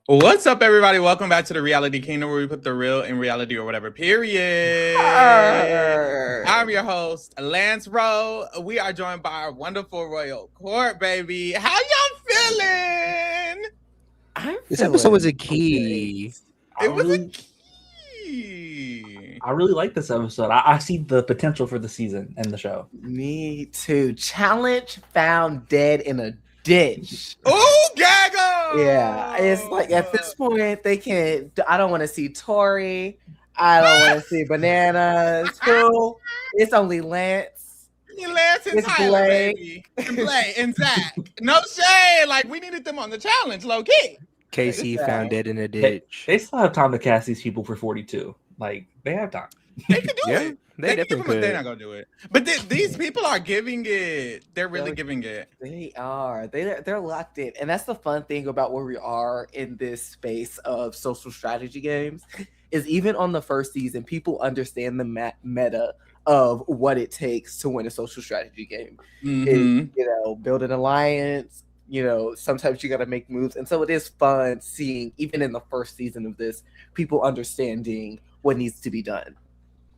What's up, everybody? Welcome back to the Reality Kingdom, where we put the real in reality or whatever, period. I'm your host, Lance Rowe. We are joined by our wonderful royal court, baby. How y'all feeling? This episode was a key. It was a key. I really like this episode. I see the potential for the season and the show. Me too. Challenge found dead in a ditch. Oh, Gaga! Yeah, it's like at this point they can't. I don't want to see Tori. I don't want to see Bananas. Who? It's only Lance. Lance and It's Tyler, Blake. baby. And Blake and Zach. No shade. Like, we needed them on the challenge, low key. Exactly. Casey found dead in a ditch. They still have time to cast these people for 42. Like, they have time. They could do Yeah, it. they They definitely could. They're not gonna do it. But these people are giving it. They're really giving it. They are. They're locked in, and that's the fun thing about where we are in this space of social strategy games. Is even on the first season, people understand the meta of what it takes to win a social strategy game. Mhm. Build an alliance. Sometimes you got to make moves, and so it is fun seeing even in the first season of this, people understanding what needs to be done.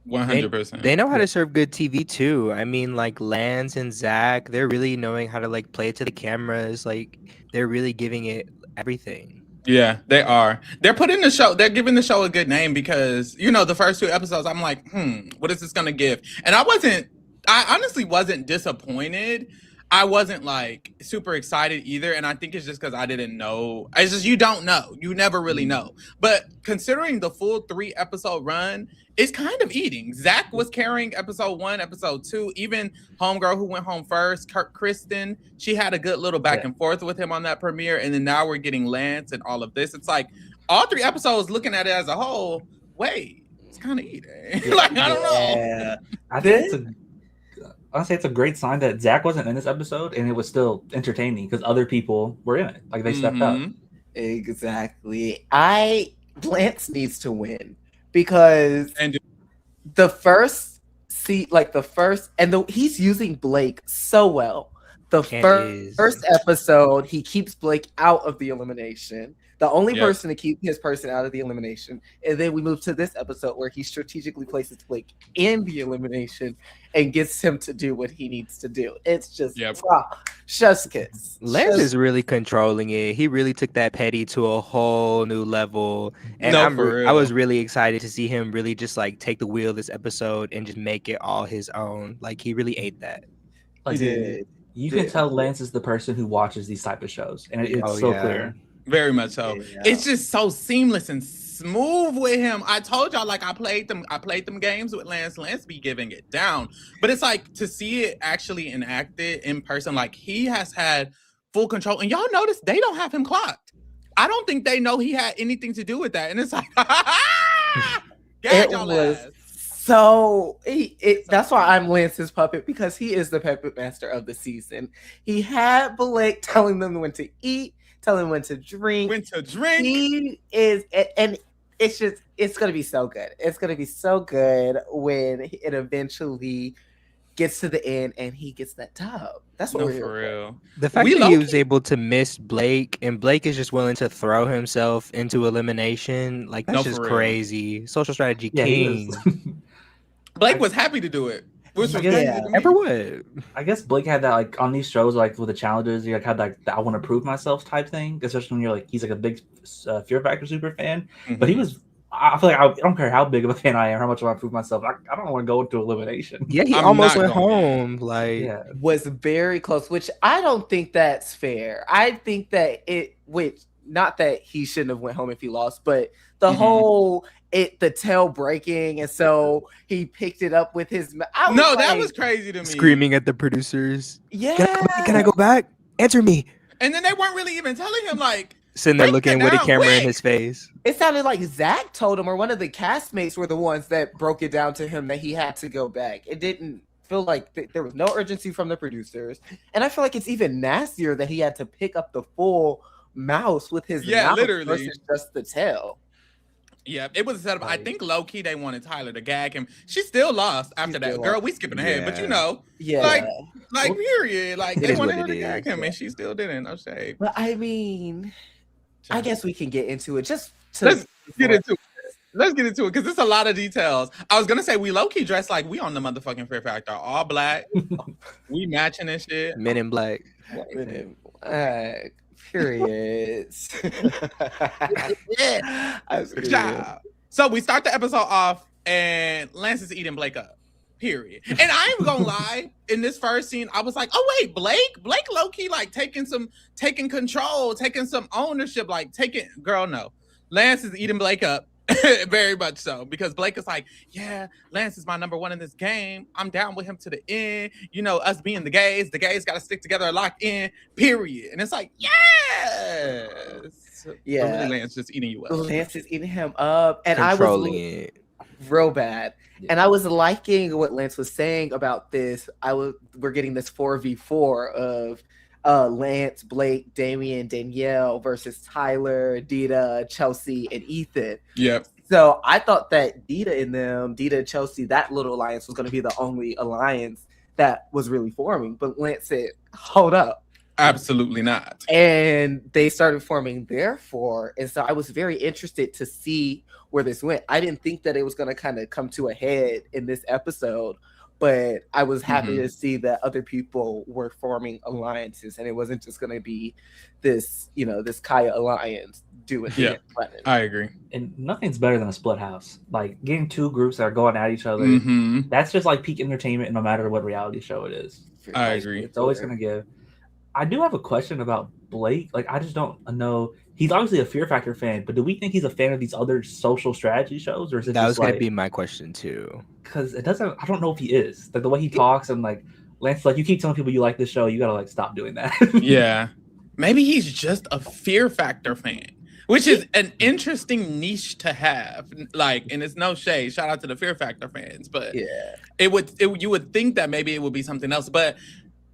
100%. They know how to serve good TV too. I mean, like Lance and Zach, they're really knowing how to like play it to the cameras. Like they're really giving it everything. Yeah, they are. They're putting the show. They're giving the show a good name because the first two episodes, I'm like, what is this gonna give? And I honestly wasn't disappointed. I wasn't like super excited either, and I think it's just because I didn't know. It's just you don't know. You never really know. But considering the full 3-episode run, it's kind of eating. Zach was carrying episode 1, episode 2. Even homegirl who went home first, Kristen, she had a good little back and forth with him on that premiere, and then now we're getting Lance and all of this. It's like all 3 episodes, looking at it as a whole. Wait, it's kind of eating. Like I don't know. I think it's a great sign that Zach wasn't in this episode and it was still entertaining because other people were in it. Like they stepped up. Exactly. Lance needs to win because And the first he's using Blake so well. The first episode, he keeps Blake out of the elimination. The only person to keep his person out of the elimination. And then we move to this episode where he strategically places Blake in the elimination and gets him to do what he needs to do. It's just chef's kiss. Lance is really controlling it. He really took that petty to a whole new level. And I was really excited to see him really just like take the wheel this episode and just make it all his own. Like he really ate that. Like, you can tell Lance is the person who watches these type of shows. And it's so clear. Very much so. Yeah. It's just so seamless and smooth with him. I told y'all, like I played them games with Lance. Lance be giving it down. But it's like to see it actually enacted in person, like he has had full control. And y'all notice they don't have him clocked. I don't think they know he had anything to do with that. And it's like that's why I'm Lance's puppet, because he is the puppet master of the season. He had Blake telling them when to eat, telling them when to drink. He is, and it's going to be so good. It's going to be so good when it eventually gets to the end and he gets that tub. That's what we're here for real. The fact that he was able to miss Blake and Blake is just willing to throw himself into elimination, like that's just crazy. Social strategy king. Blake was happy to do it. I guess Blake had that like on these shows, like with the challenges, you like had like the I want to prove myself type thing, especially when you're like he's like a big Fear Factor super fan. But he was, I feel like I don't care how big of a fan I am, how much I want to prove myself. I don't want to go into elimination. Yeah, he almost went home. Was very close, which I don't think that's fair. I think that not that he shouldn't have went home if he lost, but the whole the tail breaking, and so he picked it up with his that was crazy to me. Screaming at the producers. Yeah. Can I go back? Answer me. And then they weren't really even telling him, like, sitting there looking with a camera in his face. It sounded like Zach told him, or one of the castmates were the ones that broke it down to him that he had to go back. It didn't feel like there was no urgency from the producers. And I feel like it's even nastier that he had to pick up the full mouse with his mouth literally versus just the tail. Yeah, it was a setup. I think low key they wanted Tyler to gag him. She still lost after that. Girl, we skipping ahead, but like period. Like they wanted her to gag him, and she still didn't. No shade. But I mean, I guess we can get into it. Let's get into it. Let's get into it because there's a lot of details. I was gonna say we low key dressed like we on the motherfucking Fear Factor, all black. We matching and shit. Men in Black. Men in Black. Periods. So we start the episode off, and Lance is eating Blake up. Period. And I ain't gonna lie, in this first scene, I was like, oh wait, Blake low-key like taking control, taking some ownership, like girl, no. Lance is eating Blake up. Very much so, because Blake is like, yeah, Lance is my number one in this game. I'm down with him to the end. You know, us being the gays got to stick together, locked in, period. And it's like, yes. Yeah. But really, Lance just eating you up. Lance is eating him up. And controlling it real bad. Yeah. And I was liking what Lance was saying about this. We're getting this 4v4 of Lance, Blake, Damian, Danielle versus Tyler, Dita, Chelsea, and Ethan. Yep. So I thought that Dita, Chelsea, that little alliance was going to be the only alliance that was really forming. But Lance said, hold up. Absolutely not. And they started forming their four. And so I was very interested to see where this went. I didn't think that it was going to kind of come to a head in this episode. But I was happy to see that other people were forming alliances, and it wasn't just going to be this Kaya alliance doing it. Yeah, I agree. And nothing's better than a split house. Like getting two groups that are going at each other. That's just like peak entertainment, no matter what reality show it is. I agree. It's always going to give. I do have a question about Blake. Like, I just don't know. He's obviously a Fear Factor fan, but do we think he's a fan of these other social strategy shows, or is it that was going to be my question too? Because it doesn't. I don't know if he is. Like the way he talks, and like Lance, like you keep telling people you like this show, you gotta like stop doing that. Yeah, maybe he's just a Fear Factor fan, which is an interesting niche to have. Like, and it's no shade. Shout out to the Fear Factor fans, but yeah, you would think that maybe it would be something else, but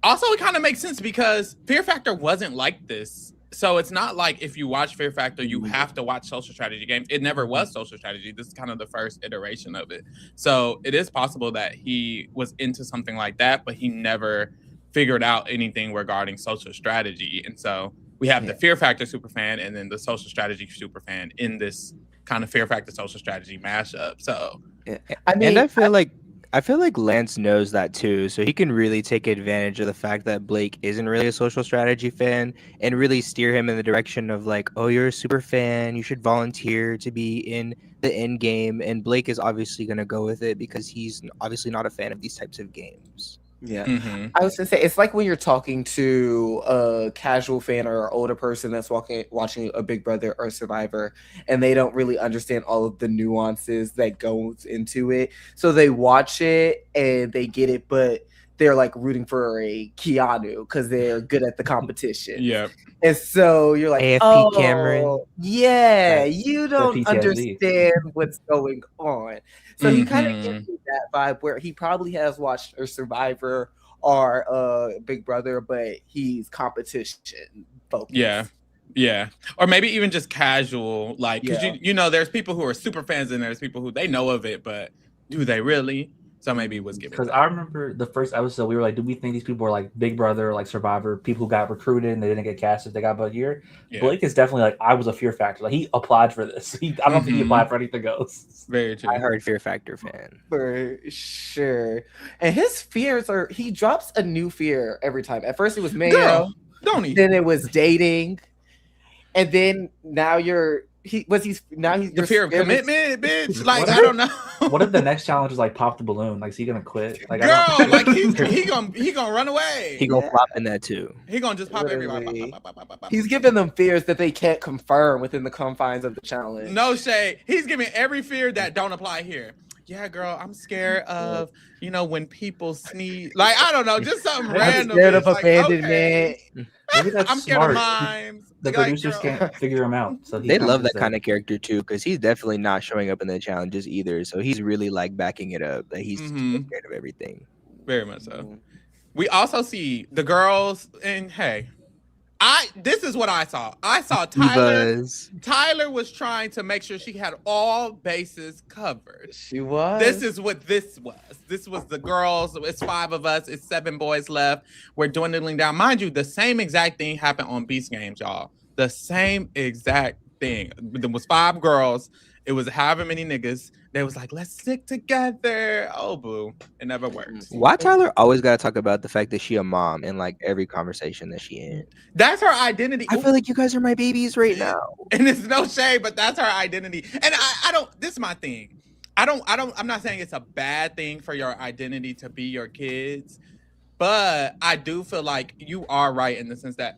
also it kind of makes sense because Fear Factor wasn't like this. So it's not like if you watch Fear Factor, you have to watch social strategy games. It never was social strategy. This is kind of the first iteration of it. So it is possible that he was into something like that, but he never figured out anything regarding social strategy. And so we have the Fear Factor superfan and then the social strategy superfan in this kind of Fear Factor social strategy mashup. So I feel like Lance knows that too, so he can really take advantage of the fact that Blake isn't really a social strategy fan and really steer him in the direction of like, oh, you're a super fan, you should volunteer to be in the end game. And Blake is obviously going to go with it because he's obviously not a fan of these types of games. Yeah. I was gonna say it's like when you're talking to a casual fan or an older person that's watching a Big Brother or Survivor, and they don't really understand all of the nuances that goes into it. So they watch it and they get it, but they're like rooting for a Keanu because they're good at the competition. Yeah. And so you're like, AFP Cameron. Yeah, you don't understand what's going on. So he kind of gives me that vibe where he probably has watched a Survivor or Big Brother, but he's competition focused. Yeah. Or maybe even just casual, like, because you know, there's people who are super fans and there's people who they know of it, but do they really? So maybe it was given. Because I remember the first episode, we were like, do we think these people were like Big Brother, like Survivor, people who got recruited and they didn't get casted, they got but here? Yeah. Blake is definitely like, I was a Fear Factor. Like, he applied for this. I don't think he applied for anything else. Very true. I heard Fear Factor fan. For sure. And his fears he drops a new fear every time. At first it was mayo. Girl, don't he? Then it was dating. And then now he's the fear of commitment, bitch. Like, I don't know. What if the next challenge is like pop the balloon? Like, is he gonna quit? Like, girl, like he gonna run away. He gonna flop in that too. He gonna just pop everybody. He's giving them fears that they can't confirm within the confines of the challenge. No shade. He's giving every fear that don't apply here. Yeah, girl, I'm scared of, when people sneeze. Like, I don't know, just something random. I'm scared of abandonment. Okay. Maybe that's I'm scared of mimes. The producers can't figure him out. So they love that kind of character too, because he's definitely not showing up in the challenges either. So he's really like backing it up that he's scared of everything. Very much so. We also see the girls, and hey, this is what I saw. I saw Tyler. Tyler was trying to make sure she had all bases covered. She was. This is what this was. This was the girls. It's 5 of us. It's 7 boys left. We're dwindling down. Mind you, the same exact thing happened on Beast Games, y'all. The same exact thing. There was 5 girls. It was however many niggas. They was like, let's stick together. Oh, boo. It never works. Why Tyler always got to talk about the fact that she a mom in like every conversation that she in? That's her identity. I feel like you guys are my babies right now. And it's no shade, but that's her identity. And I don't, this is my thing. I'm not saying it's a bad thing for your identity to be your kids, but I do feel like you are right in the sense that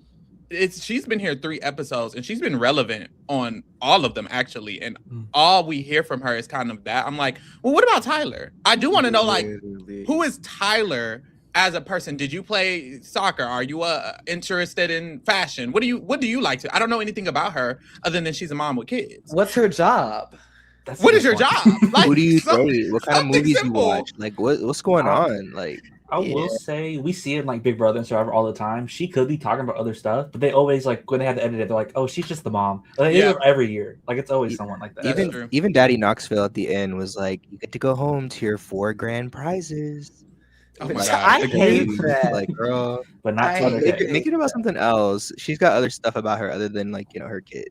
she's been here 3 episodes and she's been relevant on all of them actually, and all we hear from her is kind of that. I'm like, well, what about Tyler? I do want to know, like, who is Tyler as a person? Did you play soccer? Are you interested in fashion? What do you like to? I don't know anything about her other than she's a mom with kids. What's her job? What is your job? Like, who do you date? What kind of movies simple. You watch? Like, what's going on? Like, I will say we see it in like Big Brother and Survivor all the time. She could be talking about other stuff, but they always like when they have to edit it, they're like, "Oh, she's just the mom." Like, every year, like it's always someone like that. Even Daddy Knoxville at the end was like, "You get to go home to your 4 grand prizes." Oh my God. I hate that. Like, girl, but not make it about something else. She's got other stuff about her other than like her kids.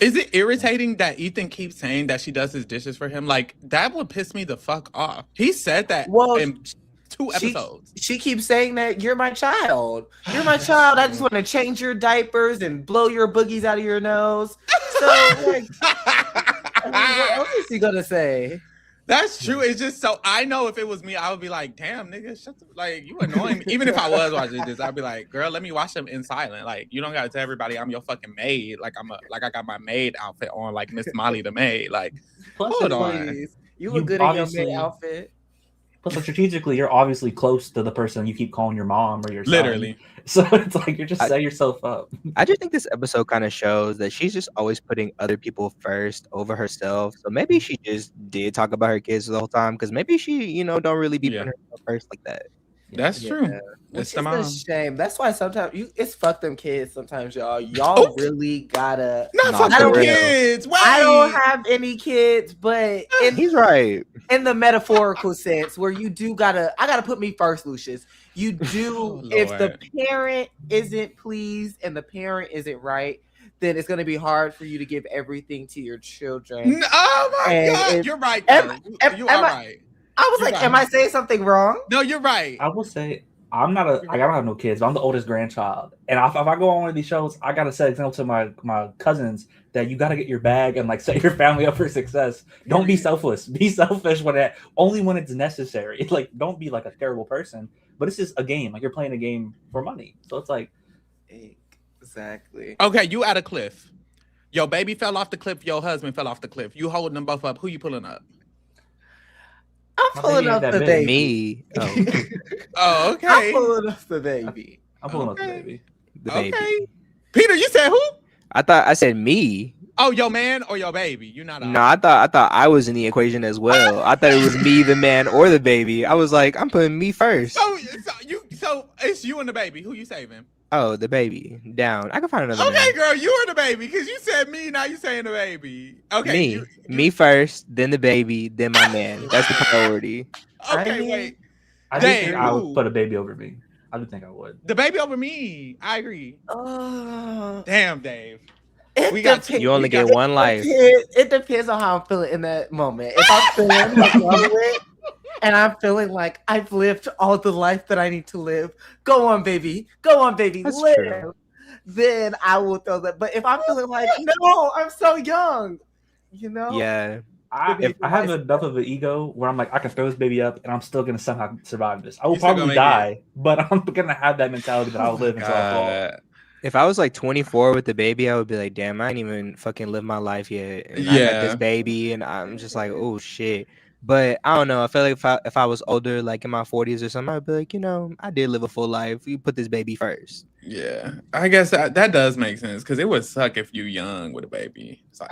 Is it irritating that Ethan keeps saying that she does his dishes for him? Like, that would piss me the fuck off. He said that in 2 episodes. She keeps saying that you're my child. You're my child. I just want to change your diapers and blow your boogies out of your nose. So, like, what else is he gonna say? That's true. It's just so I know if it was me, I would be like, damn, nigga, shut the, like, you annoying me. Even if I was watching this, I'd be like, girl, let me watch them in silent. Like, you don't gotta tell everybody I'm your fucking maid. Like I got my maid outfit on, like Miss Molly the maid. Like, hold on. You look good in your maid outfit. Plus, strategically, you're obviously close to the person you keep calling your mom or your son. Literally. So it's like you're just setting yourself up. I just think this episode kind of shows that she's just always putting other people first over herself. So maybe she just did talk about her kids the whole time, because maybe she, don't really be putting herself first like that. That's true. It's a shame. That's why sometimes it's fuck them kids. Sometimes y'all really gotta not fuck them kids. Wait. I don't have any kids, but he's right in the metaphorical sense where I gotta put me first, Lucius. You do if the parent isn't pleased and the parent isn't right, then it's gonna be hard for you to give everything to your children. Oh my God, you're right. You are right. I was like, am I saying something wrong? No, you're right. I will say I don't have no kids, but I'm the oldest grandchild. And if I go on one of these shows, I gotta set example to my cousins that you gotta get your bag and like set your family up for success. Don't be selfless. Be selfish only when it's necessary. Like, don't be like a terrible person. But it's just a game. Like, you're playing a game for money. So it's like exactly. Okay, you at a cliff. Your baby fell off the cliff, your husband fell off the cliff. You holding them both up. Who you pulling up? I'm pulling up the baby. Me. Oh, okay. I'm pulling up the baby. I'm pulling up the baby. The baby. Okay. Peter, you said who? I thought I said me. Oh, your man or your baby? You're not. No, I thought I was in the equation as well. I thought it was me, the man, or the baby. I was like, I'm putting me first. So it's you and the baby. Who you saving? Oh, the baby. Down. I can find another. Okay, man. girl, you are the baby because you said me. Now you saying the baby. Okay. Me first, then the baby, then my man. That's the priority. Okay, wait. I do think I would put a baby over me. I do think I would. The baby over me. I agree. Damn, Dave. You only get one life. It depends on how I'm feeling in that moment. If I'm feeling like and I'm feeling like I've lived all the life that I need to live, go on, baby. That's live. True. Then I will throw that. But if I'm feeling like, no, I'm so young, Yeah. I have enough of an ego where I'm like, I can throw this baby up and I'm still going to somehow survive this. I will probably die, but I'm going to have that mentality that I'll live until I fall. If I was like 24 with the baby, I would be like, damn, I ain't even fucking live my life yet. And I got this baby and I'm just like, oh shit. But I don't know. I feel like if I was older, like in my 40s or something, I'd be like, I did live a full life. You put this baby first. Yeah, I guess that does make sense because it would suck if you young with a baby. It's like,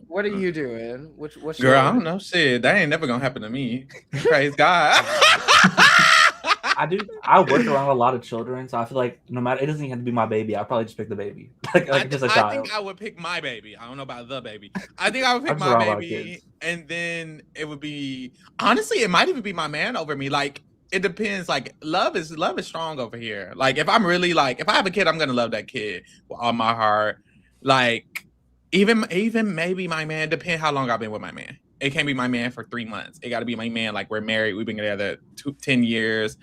what are you doing? What's girl? I don't know. Shit, that ain't never gonna happen to me. Praise God. I work around a lot of children, so I feel like no matter, it doesn't even have to be my baby. I'll probably just pick the baby, like just a child. I think I would pick my baby. I don't know about the baby. I think I would pick my baby, and then it would be honestly, it might even be my man over me. Like it depends. Like love is strong over here. Like if I'm really like, if I have a kid, I'm gonna love that kid with all my heart. Like even maybe my man, depend how long I've been with my man. It can't be my man for 3 months. It got to be my man. Like we're married. We've been together 10 years,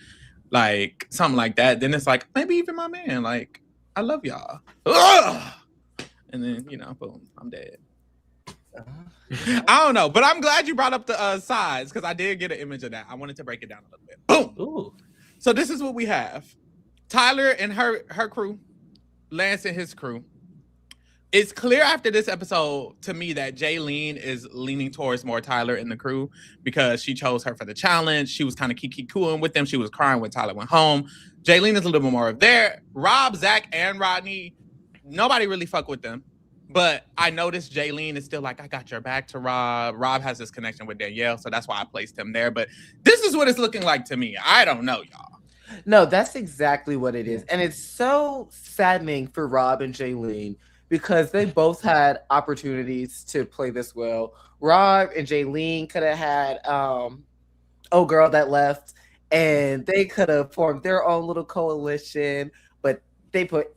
like something like that. Then it's like maybe even my man. Like I love y'all. Ugh! And then boom, I'm dead. I don't know, but I'm glad you brought up the sides because I did get an image of that. I wanted to break it down a little bit. Boom. Ooh. So this is what we have: Tyler and her crew, Lance and his crew. It's clear after this episode to me that Jaylene is leaning towards more Tyler and the crew because she chose her for the challenge. She was kind of kiki-cooing with them. She was crying when Tyler went home. Jaylene is a little bit more of there. Rob, Zach, and Rodney, nobody really fuck with them. But I noticed Jaylene is still like, I got your back to Rob. Rob has this connection with Danielle, so that's why I placed him there. But this is what it's looking like to me. I don't know, y'all. No, that's exactly what it is. And it's so saddening for Rob and Jaylene because they both had opportunities to play this well. Rob and Jaylene could have had Oh Girl That Left, and they could have formed their own little coalition, but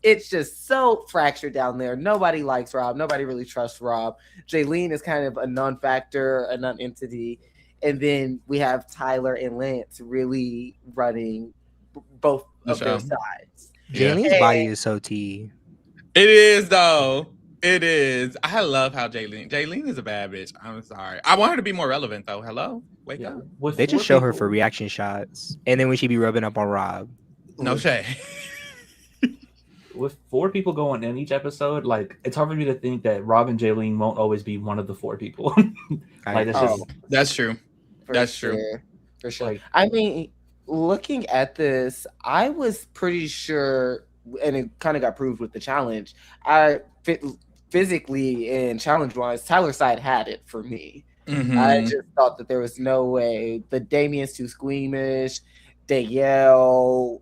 it's just so fractured down there. Nobody likes Rob. Nobody really trusts Rob. Jaylene is kind of a non-factor, a non-entity. And then we have Tyler and Lance really running both of their sides. Jaylene's body is so tea. It is, though. It is. I love how Jaylene is a bad bitch. I'm sorry. I want her to be more relevant, though. Hello? Wake up. They just show her for reaction shots. And then when she be rubbing up on Rob. No shade. With 4 people going in each episode, like it's hard for me to think that Rob and Jaylene won't always be one of the 4 people. That's true. That's true. For sure. Like, I mean, looking at this, I was pretty sure, and it kind of got proved with the challenge. Physically and challenge-wise, Tyler's side had it for me. Mm-hmm. I just thought that there was no way. The Damien's too squeamish. Danielle,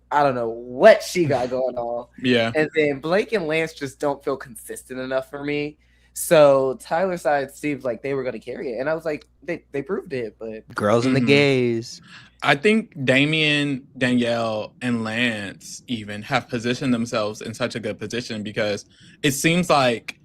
I don't know what she got going on. Yeah. And then Blake and Lance just don't feel consistent enough for me. So Tyler's side seemed like they were going to carry it. And I was like, they proved it, but... Girls and the gays. I think Damien, Danielle, and Lance even have positioned themselves in such a good position because it seems like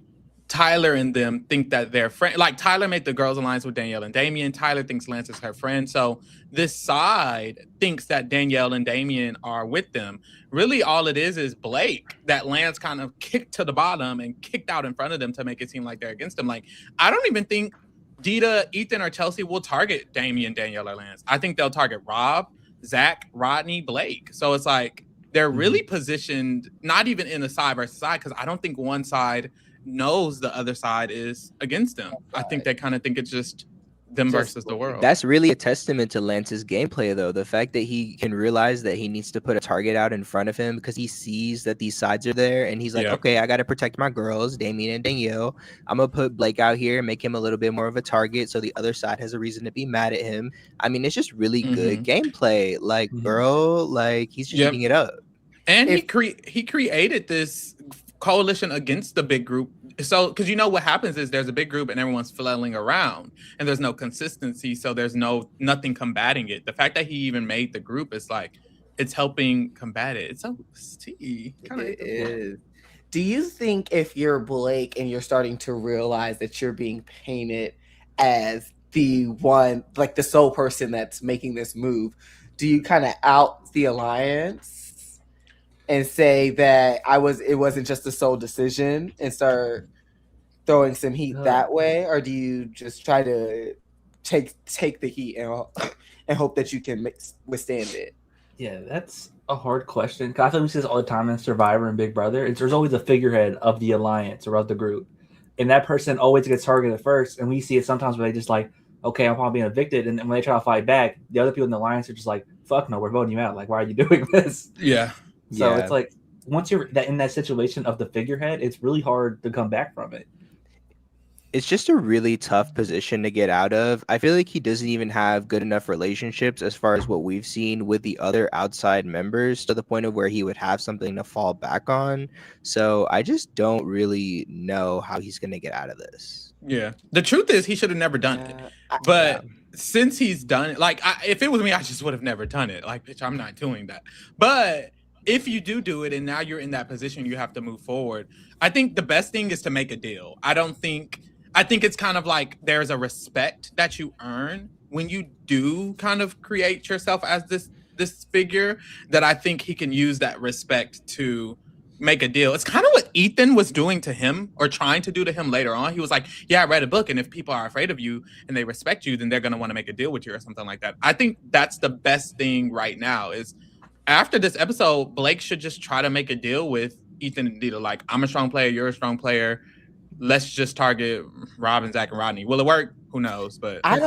Tyler and them think that they're friends. Like Tyler made the girls alliance with Danielle and Damien. Tyler thinks Lance is her friend. So this side thinks that Danielle and Damien are with them. Really all it is Blake that Lance kind of kicked to the bottom and kicked out in front of them to make it seem like they're against him. Like, I don't even think Dita, Ethan, or Chelsea will target Damien, Danielle, or Lance. I think they'll target Rob, Zach, Rodney, Blake. So it's like they're really positioned not even in a side versus side because I don't think one side knows the other side is against them. I think they kind of think it's just them versus the world. That's really a testament to Lance's gameplay, though. The fact that he can realize that he needs to put a target out in front of him because he sees that these sides are there, and he's like, okay, I got to protect my girls, Damien and Danielle. I'm going to put Blake out here and make him a little bit more of a target so the other side has a reason to be mad at him. I mean, it's just really good gameplay. Like, bro, like, he's just eating it up. And he created this coalition against the big group. So, because what happens is there's a big group and everyone's flailing around and there's no consistency. So there's nothing combating it. The fact that he even made the group is like, it's helping combat it. It's so tea. It is. Do you think if you're Blake and you're starting to realize that you're being painted as the one, like the sole person that's making this move, do you kind of out the alliance and say that it wasn't just a sole decision and start throwing some heat that way? Or do you just try to take the heat and hope that you can withstand it? Yeah, that's a hard question. I think we see this all the time in Survivor and Big Brother. There's always a figurehead of the alliance or of the group. And that person always gets targeted first. And we see it sometimes where they just like, okay, I'm probably being evicted. And when they try to fight back, the other people in the alliance are just like, fuck no, we're voting you out. Like, why are you doing this? Yeah. So it's like, once you're in that situation of the figurehead, it's really hard to come back from it. It's just a really tough position to get out of. I feel like he doesn't even have good enough relationships as far as what we've seen with the other outside members to the point of where he would have something to fall back on. So I just don't really know how he's going to get out of this. Yeah. The truth is he should have never done it. But since he's done it, like if it was me, I just would have never done it. Like, bitch, I'm not doing that. But if you do it and now you're in that position, you have to move forward. I think the best thing is to make a deal. I think it's kind of like there's a respect that you earn when you do kind of create yourself as this figure, that I think he can use that respect to make a deal. It's kind of what Ethan was doing to him, or trying to do to him later on. He was like, yeah, I read a book, and if people are afraid of you and they respect you, then they're going to want to make a deal with you or something like that. I think that's the best thing right now is after this episode, Blake should just try to make a deal with Ethan and Dita. Like, I'm a strong player, you're a strong player. Let's just target Rob and Zach and Rodney. Will it work? Who knows? But I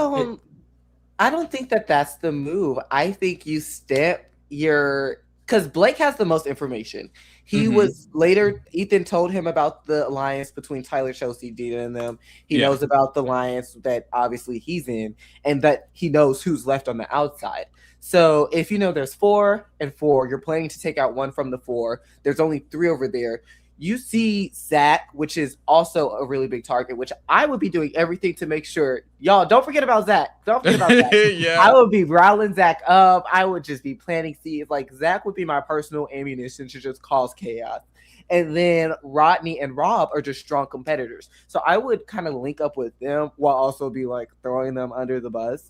don't think that that's the move. I think you step because Blake has the most information. He was later, Ethan told him about the alliance between Tyler, Chelsea, Dita, and them. He knows about the alliance that obviously he's in, and that he knows who's left on the outside. So if you know there's 4 and 4, you're planning to take out 1 from the 4. There's only 3 over there. You see Zach, which is also a really big target, which I would be doing everything to make sure. Y'all, don't forget about Zach. Don't forget about Zach. Yeah. I would be riling Zach up. I would just be planting seeds. Like, Zach would be my personal ammunition to just cause chaos. And then Rodney and Rob are just strong competitors. So I would kind of link up with them while also be like throwing them under the bus.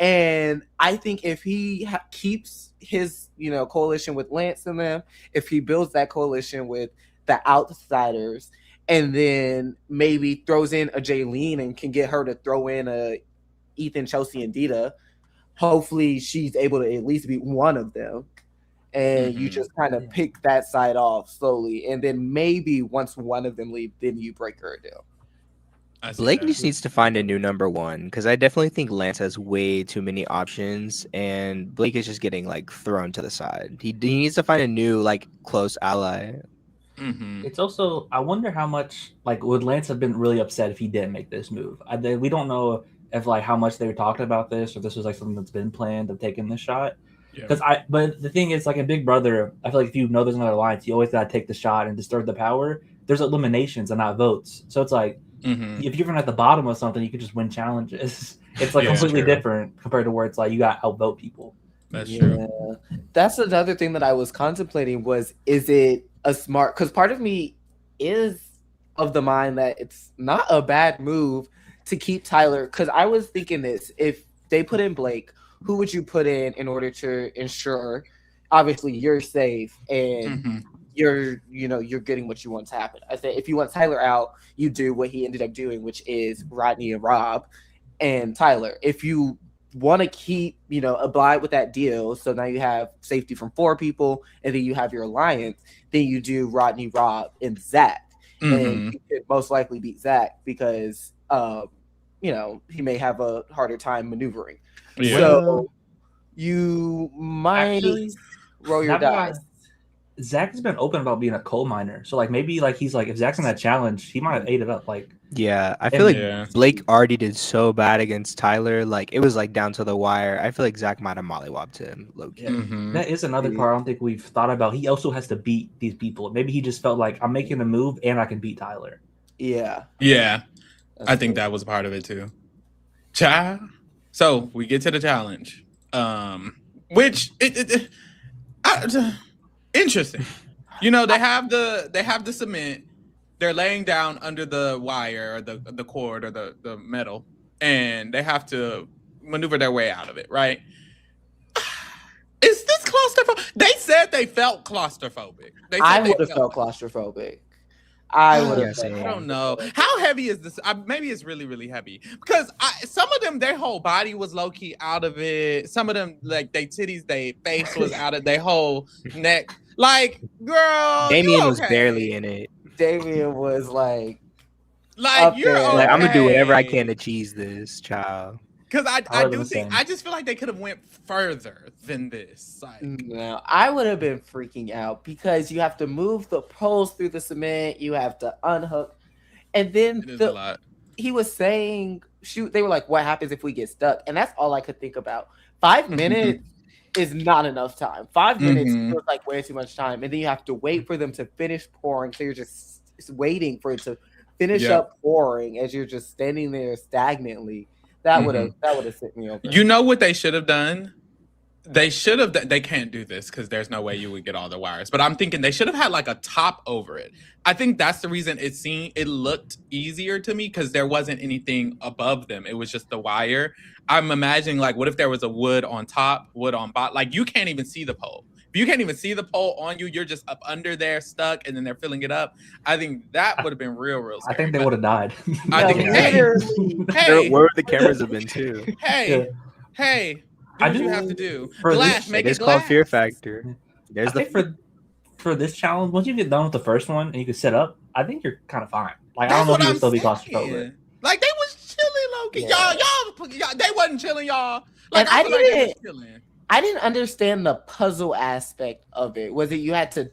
And I think if he keeps his, coalition with Lance and them, if he builds that coalition with the outsiders, and then maybe throws in a Jaylene and can get her to throw in a Ethan, Chelsea, and Dita, hopefully she's able to at least beat one of them. And you just kind of pick that side off slowly. And then maybe once one of them leave, then you break her a deal. Blake just needs to find a new number 1, because I definitely think Lance has way too many options, and Blake is just getting like thrown to the side. He needs to find a new like close ally. It's also, I wonder how much would Lance have been really upset if he didn't make this move. We don't know if how much they were talking about this, or this was something that's been planned of taking this shot. But the thing is, in Big Brother, I feel like if you know there's another alliance, you always gotta take the shot and disturb the power. There's eliminations and not votes, so it's like if you're even at the bottom of something, you can just win challenges. It's completely different compared to where it's you got to outvote people. That's true. That's another thing that I was contemplating was, is it a smart, because part of me is of the mind that it's not a bad move to keep Tyler, because I was thinking this, if they put in Blake, who would you put in order to ensure obviously you're safe and you're getting what you want to happen? I say if you want Tyler out, you do what he ended up doing, which is Rodney and Rob and Tyler. If you want to keep, abide with that deal, so now you have safety from 4 people, and then you have your alliance, then you do Rodney, Rob, and Zach. And you could most likely beat Zach because, he may have a harder time maneuvering. Yeah. So you might roll your dice. Zach has been open about being a coal miner, so maybe he's if Zach's in that challenge, he might have ate it up. Yeah, I feel like Blake already did so bad against Tyler. It was down to the wire. I feel like Zach might have mollywopped him. That is another part I don't think we've thought about. He also has to beat these people. Maybe he just felt like, I'm making a move and I can beat Tyler. Yeah. I think that was part of it too. So we get to the challenge, which interesting. They have the cement. They're laying down under the wire or the cord or the metal, and they have to maneuver their way out of it, right? Is this claustrophobic? They said they felt claustrophobic. I would have felt claustrophobic. I would have. I don't know. How heavy is this? Maybe it's really, really heavy. Because some of them, their whole body was low-key out of it. Some of them, their titties, their face was out of their whole neck. Girl, Damien was barely in it. Damien was you're okay. I'm gonna do whatever I can to cheese this child. Because I do think, I just feel like they could have went further than this. No, I would have been freaking out because you have to move the poles through the cement, you have to unhook, and then he was saying, shoot, they were like, what happens if we get stuck? And that's all I could think about. 5 minutes is not enough time. 5 minutes feels like way too much time, and then you have to wait for them to finish pouring, so you're just waiting for it to finish up pouring as you're just standing there stagnantly. That would have sent me over. You know what they should have done? They should have. They can't do this because there's no way you would get all the wires. But I'm thinking they should have had like a top over it. I think that's the reason it looked easier to me because there wasn't anything above them. It was just the wire. I'm imagining like, what if there was a wood on top, wood on bottom? Like you can't even see the pole. If you can't even see the pole on you, you're just up under there, stuck, and then they're filling it up. I think that would have been real scary. I think they would have died. I think, hey, where would the cameras have been too? Hey. Do what you have to do. Glass, make it it's called Fear Factor. I think for this challenge, once you get done with the first one and you can set up, I think you're kind of fine. Like I don't know if you would still be claustrophobic. Like they was chilling, Loki. Y'all, they wasn't chilling, y'all. Like I didn't understand the puzzle aspect of it. Was it you had to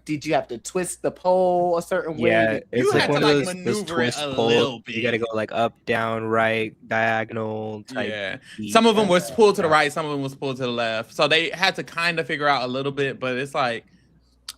did you have to twist the pole a certain way? Yeah, it's like one of those twist poles. You got to go like up, down, right, diagonal type. Yeah. Some of them was pulled to the right, some of them was pulled to the left. So they had to kind of figure out a little bit, but it's like,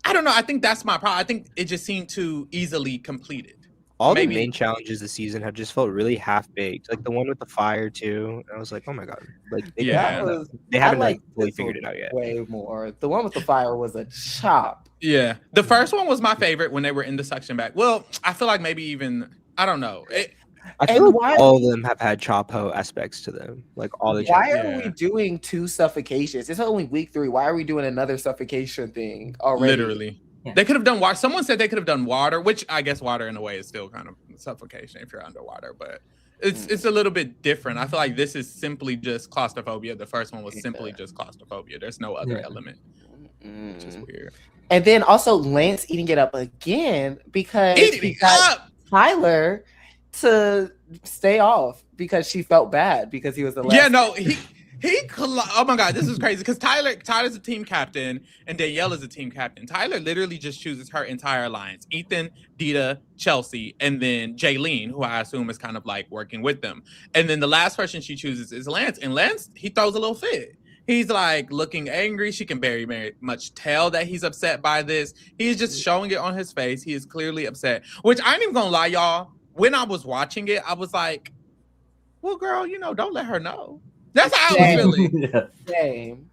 I don't know. I think that's my problem. I think it just seemed too easily completed. All the main challenges this season have just felt really half-baked. Like the one with the fire too. I was like, oh my god. Like they haven't fully figured it out yet. Way more. The one with the fire was a chop. Yeah. The first one was my favorite when they were in the suction bag. Well, I feel like maybe even I don't know. I feel like all of them have had Chapo aspects to them. Like all the Why are we doing 2 suffocations? It's only week 3. Why are we doing another suffocation thing already? Literally. Yeah. They could have done water. Someone said they could have done water, which I guess water in a way is still kind of suffocation if you're underwater, but it's a little bit different. I feel like this is simply just claustrophobia. The first one was simply just claustrophobia. There's no other element. Which is weird. And then also Lance eating it up again because he got Tyler to stay off because she felt bad because he was the last. Yeah, no, oh my god, this is crazy because Tyler's a team captain and Danielle is a team captain. Tyler literally just chooses her entire alliance: Ethan, Dita, Chelsea, and then Jaylene, who I assume is kind of like working with them. And then the last person she chooses is Lance, and Lance, he throws a little fit. He's like looking angry. She can very much tell that he's upset by this. He's just showing it on his face. He is clearly upset, which I ain't even gonna lie, y'all. When I was watching it, I was like, well, girl, don't let her know. That's how I was feeling. Same.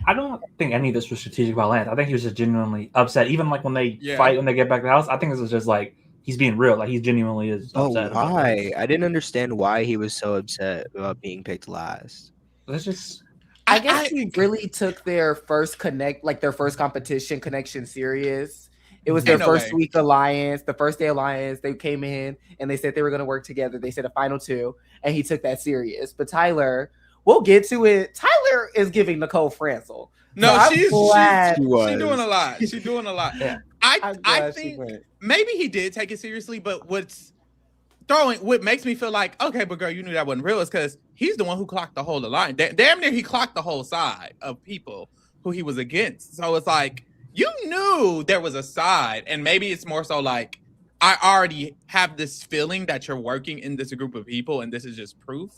I don't think any of this was strategic about Lance. I think he was just genuinely upset. Even like when they fight, when they get back to the house, I think this was just like he's being real. Like he genuinely is upset. Oh, why? I didn't understand why he was so upset about being picked last. Let's just. I guess he really took their first competition connection serious. It was their first week alliance, the first day alliance. They came in and they said they were going to work together. They said a final 2, and he took that serious. But Tyler, we'll get to it. Tyler is giving Nicole Franzel. No, so she's doing a lot. She's doing a lot. Yeah. I think maybe he did take it seriously, but what makes me feel like, okay, but girl, you knew that wasn't real is because he's the one who clocked the whole alliance. Damn near he clocked the whole side of people who he was against. So it's like, you knew there was a side, and maybe it's more so like, I already have this feeling that you're working in this group of people, and this is just proof.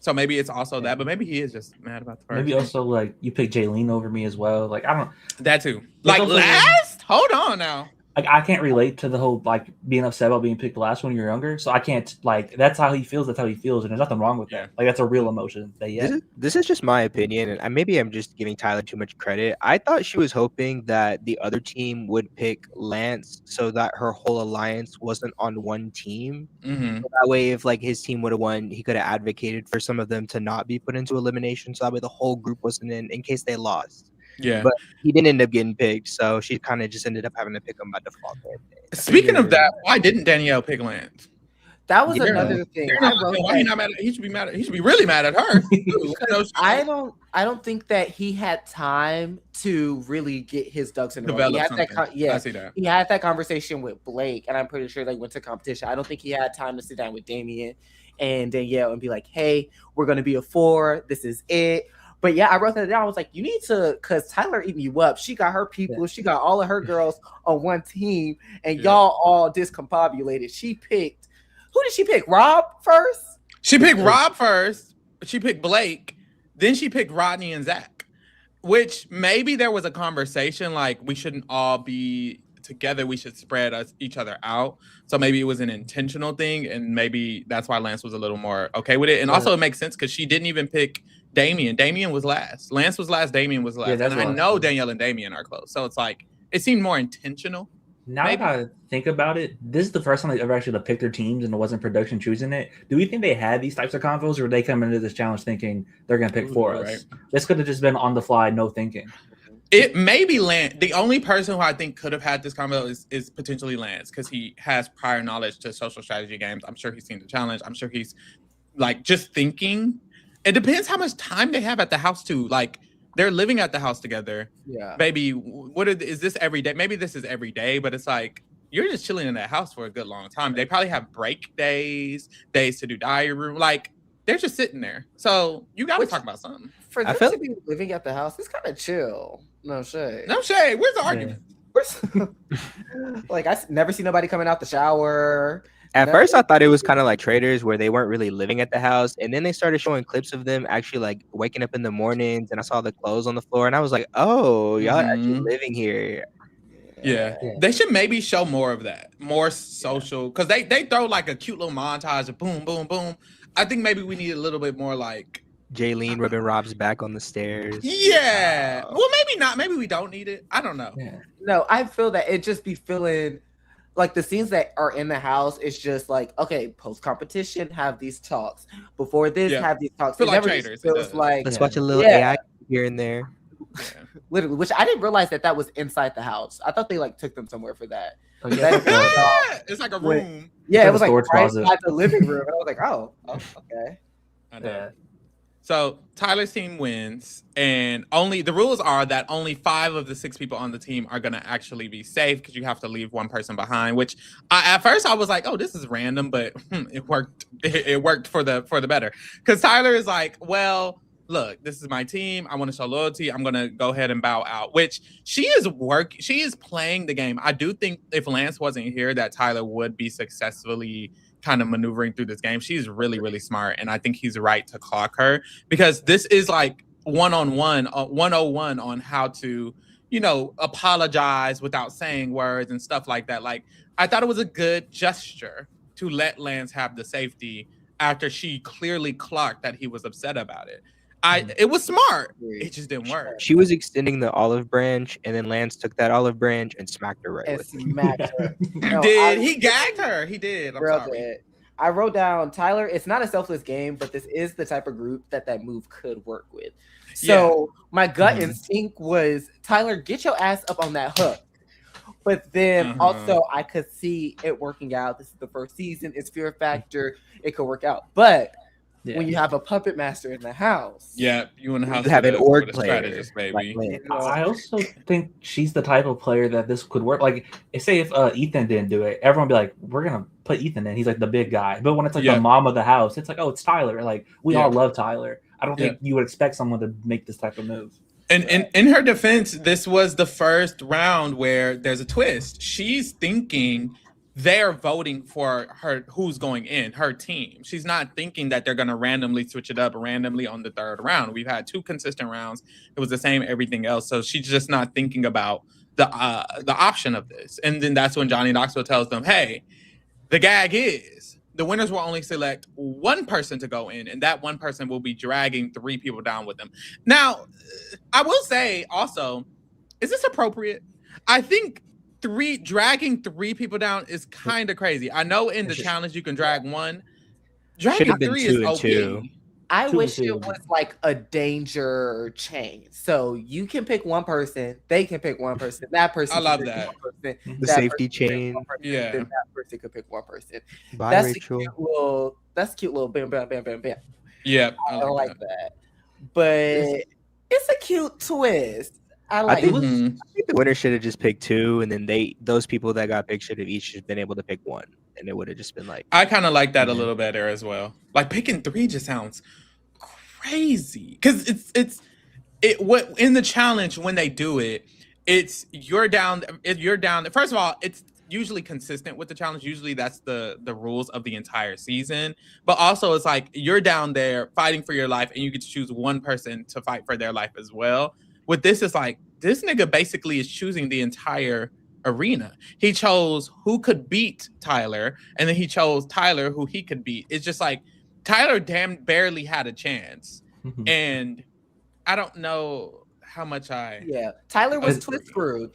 So maybe it's also that, but maybe he is just mad about the first. Maybe also like you picked Jaylene over me as well. Like I don't. That too. Like last? Hold on now. Like I can't relate to the whole like being upset about being picked last when you're younger. So I can't like that's how he feels. That's how he feels, and there's nothing wrong with that. Like that's a real emotion. This is just my opinion, and maybe I'm just giving Tyler too much credit. I thought she was hoping that the other team would pick Lance so that her whole alliance wasn't on one team. Mm-hmm. So that way, if like his team would have won, he could have advocated for some of them to not be put into elimination. So that way, the whole group wasn't in case they lost. Yeah, but he didn't end up getting picked, so she kind of just ended up having to pick him by default. Speaking of that, why didn't Danielle pick Lance? That was another thing. Why he not mad? He should be mad. He should be really mad at her. I don't think that he had time to really get his ducks in a row. I see that. He had that conversation with Blake, and I'm pretty sure they went to competition. I don't think he had time to sit down with Damien and Danielle and be like, "Hey, we're going to be a 4. This is it." But yeah, I wrote that down. I was like, you need to, because Tyler eating you up. She got her people. Yeah. She got all of her girls on one team, and y'all all discombobulated. Who did she pick? Rob first? She picked Rob first. She picked Blake. Then she picked Rodney and Zach, which maybe there was a conversation like we shouldn't all be together we should spread each other out. So maybe it was an intentional thing, and maybe that's why Lance was a little more okay with it. And also it makes sense because she didn't even pick Damian. Damian was last. Lance was last. Damian was last. And I know Danielle and Damian are close. So it's like, it seemed more intentional. Now that I think about it, this is the first time they ever actually picked their teams and it wasn't production choosing it. Do we think they had these types of convos, or were they come into this challenge thinking they're going to pick for us? Right. This could have just been on the fly, no thinking. It may be Lance. The only person who I think could have had this convo is potentially Lance, because he has prior knowledge to social strategy games. I'm sure he's seen the challenge. I'm sure he's like just thinking. It depends how much time they have at the house too. Like, they're living at the house together. Yeah. Baby, is this every day? Maybe this is every day, but it's like, you're just chilling in that house for a good long time. They probably have break days to do diary room. Like, they're just sitting there. So you got to talk about something. For them to be living at the house, it's kind of chill. No shade. No shade. Where's the argument? Like, I never see nobody coming out the shower. At first, I thought it was kind of like Traders, where they weren't really living at the house. And then they started showing clips of them actually like waking up in the mornings. And I saw the clothes on the floor. And I was like, oh, y'all are actually living here. Yeah. They should maybe show more of that. More social. Because they throw like a cute little montage of boom, boom, boom. I think maybe we need a little bit more like Jaylene rubbing Rob's back on the stairs. Yeah. Well, maybe not. Maybe we don't need it. I don't know. Yeah. No, I feel that it just be feeling like the scenes that are in the house, it's just like, okay, post competition, have these talks. Before this, have these talks. Feel like Traders. Feels like, let's watch a little AI here and there. Literally, which I didn't realize that was inside the house. I thought they like took them somewhere for that. It's like a room. Yeah, it was like right inside the living room. And I was like, oh okay. I know. Yeah. So Tyler's team wins, and the rules are that only 5 of the 6 people on the team are gonna actually be safe, because you have to leave one person behind. Which at first I was like, oh, this is random, but it worked. It worked for the better, because Tyler is like, well, look, this is my team. I want to show loyalty. I'm gonna go ahead and bow out. Which she is playing the game. I do think if Lance wasn't here, that Tyler would be successfully kind of maneuvering through this game. She's really, really smart, and I think he's right to clock her, because this is like 101 on how to, apologize without saying words and stuff like that. Like, I thought it was a good gesture to let Lance have the safety after she clearly clocked that he was upset about it. It was smart. It just didn't work. She was extending the olive branch, and then Lance took that olive branch and smacked her right with it. Smacked her. He gagged her. He did. I'm sorry. I wrote down, Tyler, it's not a selfless game, but this is the type of group that move could work with. So my gut instinct was, Tyler, get your ass up on that hook. But then also I could see it working out. This is the first season. It's fear factor. It could work out. But when you have a puppet master in the house. Yeah, you in the house have an org player. Baby. I also think she's the type of player that this could work. Like, say if Ethan didn't do it, everyone would be like, we're going to put Ethan in. He's like the big guy. But when it's like the mom of the house, it's like, oh, it's Tyler. Like, we all love Tyler. I don't think you would expect someone to make this type of move. And in her defense, this was the first round where there's a twist. She's thinking they're voting for her, who's going in, her team. She's not thinking that they're going to randomly switch it up randomly on the third round. We've had 2 consistent rounds. It was the same everything else. So she's just not thinking about the option of this. And then that's when Johnny Knoxville tells them, hey, the gag is the winners will only select one person to go in, and that one person will be dragging 3 people down with them. Now, I will say also, is this appropriate? I think dragging 3 people down is kind of crazy. I know in the challenge you can drag 1. Dragging 3 is OP. I wish it was like a danger chain. So you can pick one person, they can pick one person, that person. I love that. The safety chain. Yeah. Then that person could pick one person. Bye, that's Rachel. That's a cute little bam, bam, bam, bam, bam. Yeah. I like that. But it's a cute twist. I think the winner should have just picked 2, and then those people that got picked should have each just been able to pick 1, and it would have just been like. I kind of like that a little better as well. Like, picking 3 just sounds crazy, because it's what in the challenge when they do it, it's you're down. First of all, it's usually consistent with the challenge. Usually that's the rules of the entire season. But also it's like you're down there fighting for your life, and you get to choose one person to fight for their life as well. With this, it's like this nigga basically is choosing the entire arena. He chose who could beat Tyler, and then he chose Tyler who he could beat. It's just like Tyler barely had a chance. And I don't know how much Tyler was twist screwed.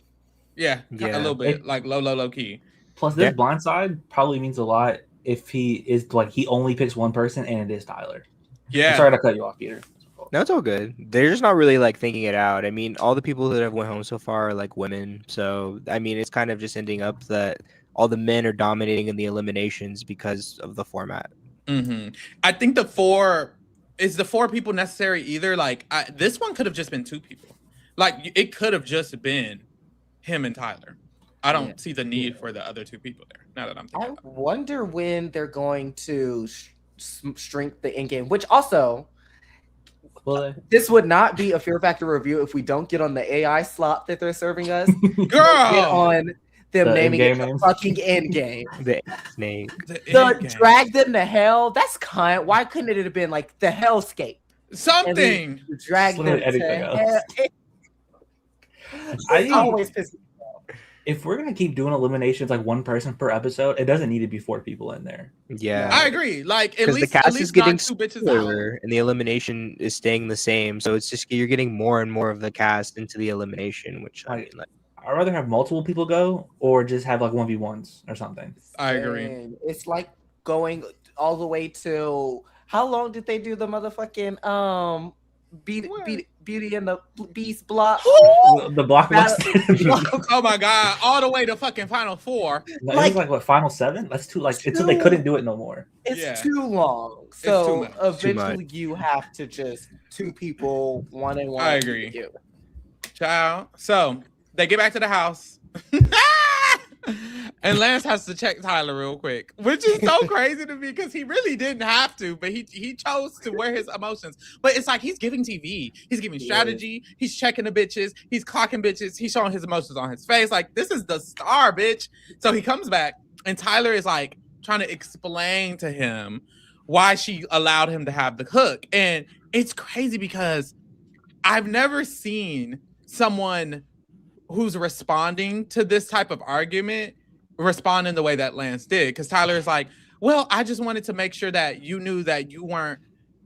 Yeah, a little bit, like low key. Plus, this blindside probably means a lot if he is like he only picks one person and it is Tyler. Yeah. I'm sorry to cut you off, Peter. No, it's all good. They're just not really like thinking it out. I mean, all the people that have went home so far are like women. So I mean, it's kind of just ending up that all the men are dominating in the eliminations because of the format. I think the four people necessary either. Like this one could have just been 2 people. Like it could have just been him and Tyler. I don't see the need for the other 2 people there. Now that I'm thinking, I wonder when they're going to shrink the in game. Which also, this would not be a Fear Factor review if we don't get on the AI slop that they're serving us. Girl, get on them naming it the fucking end game. The name. Drag them to hell. That's kind. Why couldn't it have been like the Hellscape? Something. Drag them to hell. I always piss me off. If we're gonna keep doing eliminations like one person per episode, it doesn't need to be 4 people in there. Yeah, I agree. Like at least the cast is getting 2 bitches out, and the elimination is staying the same. So it's just you're getting more and more of the cast into the elimination, which I mean, like, I'd rather have multiple people go or just have like 1v1s or something. I agree. It's like going all the way to how long did they do the motherfucking Beauty and the Beast block? The blockbuster. Oh my god! All the way to fucking Final 4. It was like what, Final 7? That's too like until they couldn't do it no more. It's too long. So eventually you have to just 2 people, 1-on-1. I agree. Child. So they get back to the house. And Lance has to check Tyler real quick, which is so crazy to me because he really didn't have to, but he chose to wear his emotions. But it's like he's giving TV, he's giving strategy, he's checking the bitches, he's clocking bitches, he's showing his emotions on his face. Like, this is the star, bitch. So he comes back, and Tyler is like trying to explain to him why she allowed him to have the hook. And it's crazy because I've never seen someone who's responding to this type of argument respond in the way that Lance did. Because Tyler is like, well, I just wanted to make sure that you knew that you weren't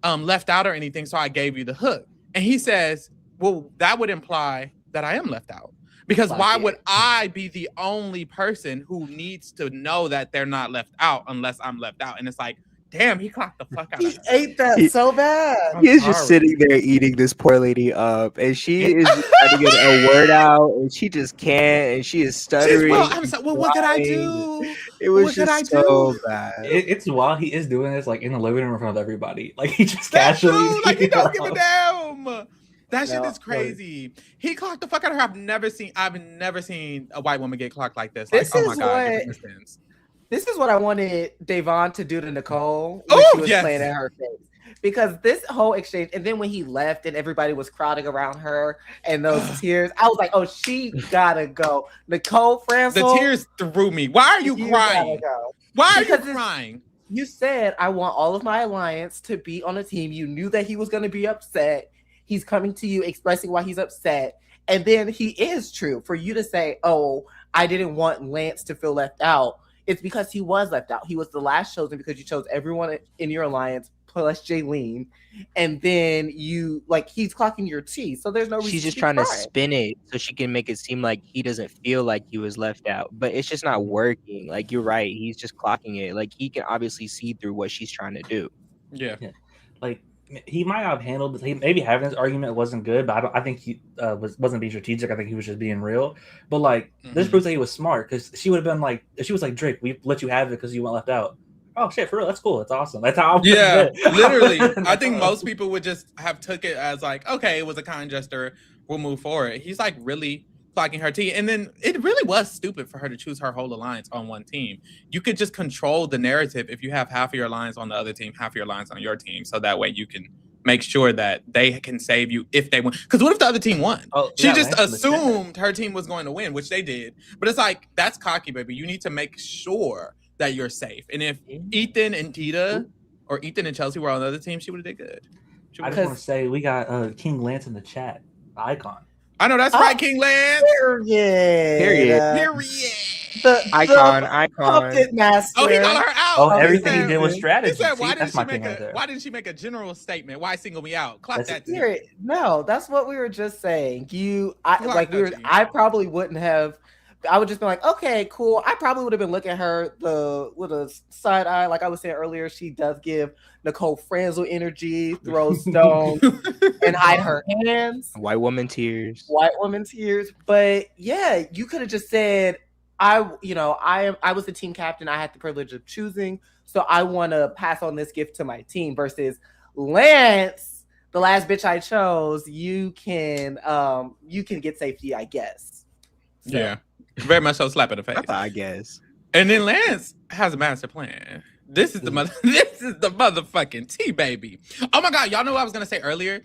left out or anything, so I gave you the hook. And he says, well, that would imply that I am left out. Because why would I be the only person who needs to know that they're not left out unless I'm left out? And it's like, damn, he clocked the fuck out of her. He ate that so bad. He is just sitting there eating this poor lady up, and she is trying to get a word out, and she just can't, and she is stuttering. What could I do? It was just so bad. It's while he is doing this, like in the living room in front of everybody, like he just casually, like he don't give a damn. That shit is crazy. He clocked the fuck out of her. I've never seen a white woman get clocked like this. Like, oh my god, this is what I wanted Devon to do to Nicole when she was playing at her face. Because this whole exchange, and then when he left and everybody was crowding around her and those tears, I was like, oh, she gotta go. Nicole Francis. The tears threw me. Why are you crying? Why are you crying? You said, I want all of my alliance to be on a team. You knew that he was going to be upset. He's coming to you expressing why he's upset. And then he is true. For you to say, oh, I didn't want Lance to feel left out. It's because he was left out. He was the last chosen because you chose everyone in your alliance plus Jaylene. And then you, like, he's clocking your tea. So there's no reason. She's just trying to spin it so she can make it seem like he doesn't feel like he was left out. But it's just not working. Like, you're right. He's just clocking it. Like, he can obviously see through what she's trying to do. Yeah. Like, he might have handled this. Maybe having this argument wasn't good, but I think he wasn't being strategic. I think he was just being real. But like, this proves that he was smart, because she would have been like, if she was like, Drake, we let you have it because you went left out. Oh shit, for real, that's cool. That's awesome. That's how. Literally. I think most people would just have took it as like, okay, it was a kind gesture. We'll move forward. He's like really clocking her tea, and then it really was stupid for her to choose her whole alliance on one team. You could just control the narrative if you have half of your alliance on the other team, half of your alliance on your team, so that way you can make sure that they can save you if they win. Because what if the other team won? She just assumed her team was going to win, which they did. But it's like, that's cocky, baby. You need to make sure that you're safe. And if Ethan and Tita or Ethan and Chelsea were on the other team, she would have did good. I just want to say we got King Lance in the chat, the icon. I know that's right, King Lance. Period. The icon. Puppet master. Oh, he called her out. Oh, everything he did was strategy. He said, why didn't she make a general statement? Why single me out? Clap that. No, that's what we were just saying. I probably wouldn't have. I would just be like, okay, cool. I probably would have been looking at her with a side eye. Like I was saying earlier, she does give Nicole Franzel energy, throw stones, and hide her hands. White woman tears. But yeah, you could have just said, I was the team captain. I had the privilege of choosing. So I want to pass on this gift to my team versus Lance, the last bitch I chose. You can get safety, I guess. So. Yeah. Very much so, slap in the face. I guess. And then Lance has a master plan. This is the motherfucking tea, baby. Oh my God, y'all know what I was gonna say earlier?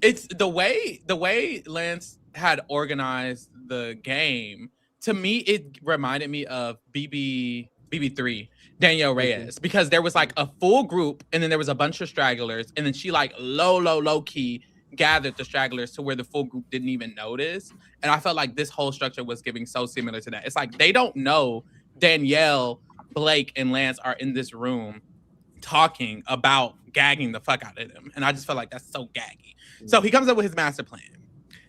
It's the way Lance had organized the game. To me, it reminded me of BB3, Danielle Reyes, because there was like a full group, and then there was a bunch of stragglers, and then she like low key gathered the stragglers to where the full group didn't even notice. And I felt like this whole structure was giving so similar to that. It's like they don't know Danielle, Blake, and Lance are in this room talking about gagging the fuck out of them. And I just felt like that's so gaggy. So he comes up with his master plan.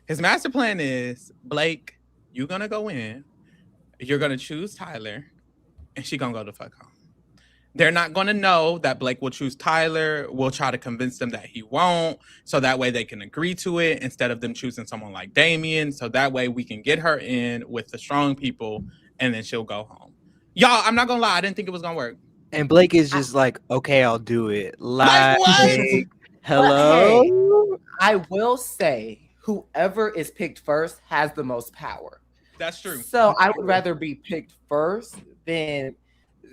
His master plan is, Blake, you're gonna go in, you're gonna choose Tyler, and she gonna go the fuck home. They're not going to know that Blake will choose Tyler. We'll try to convince them that he won't. So that way they can agree to it instead of them choosing someone like Damien. So that way we can get her in with the strong people and then she'll go home. Y'all, I'm not going to lie. I didn't think it was going to work. And Blake is just like, okay, I'll do it. Hello? Hey, I will say whoever is picked first has the most power. That's true. So I would rather be picked first than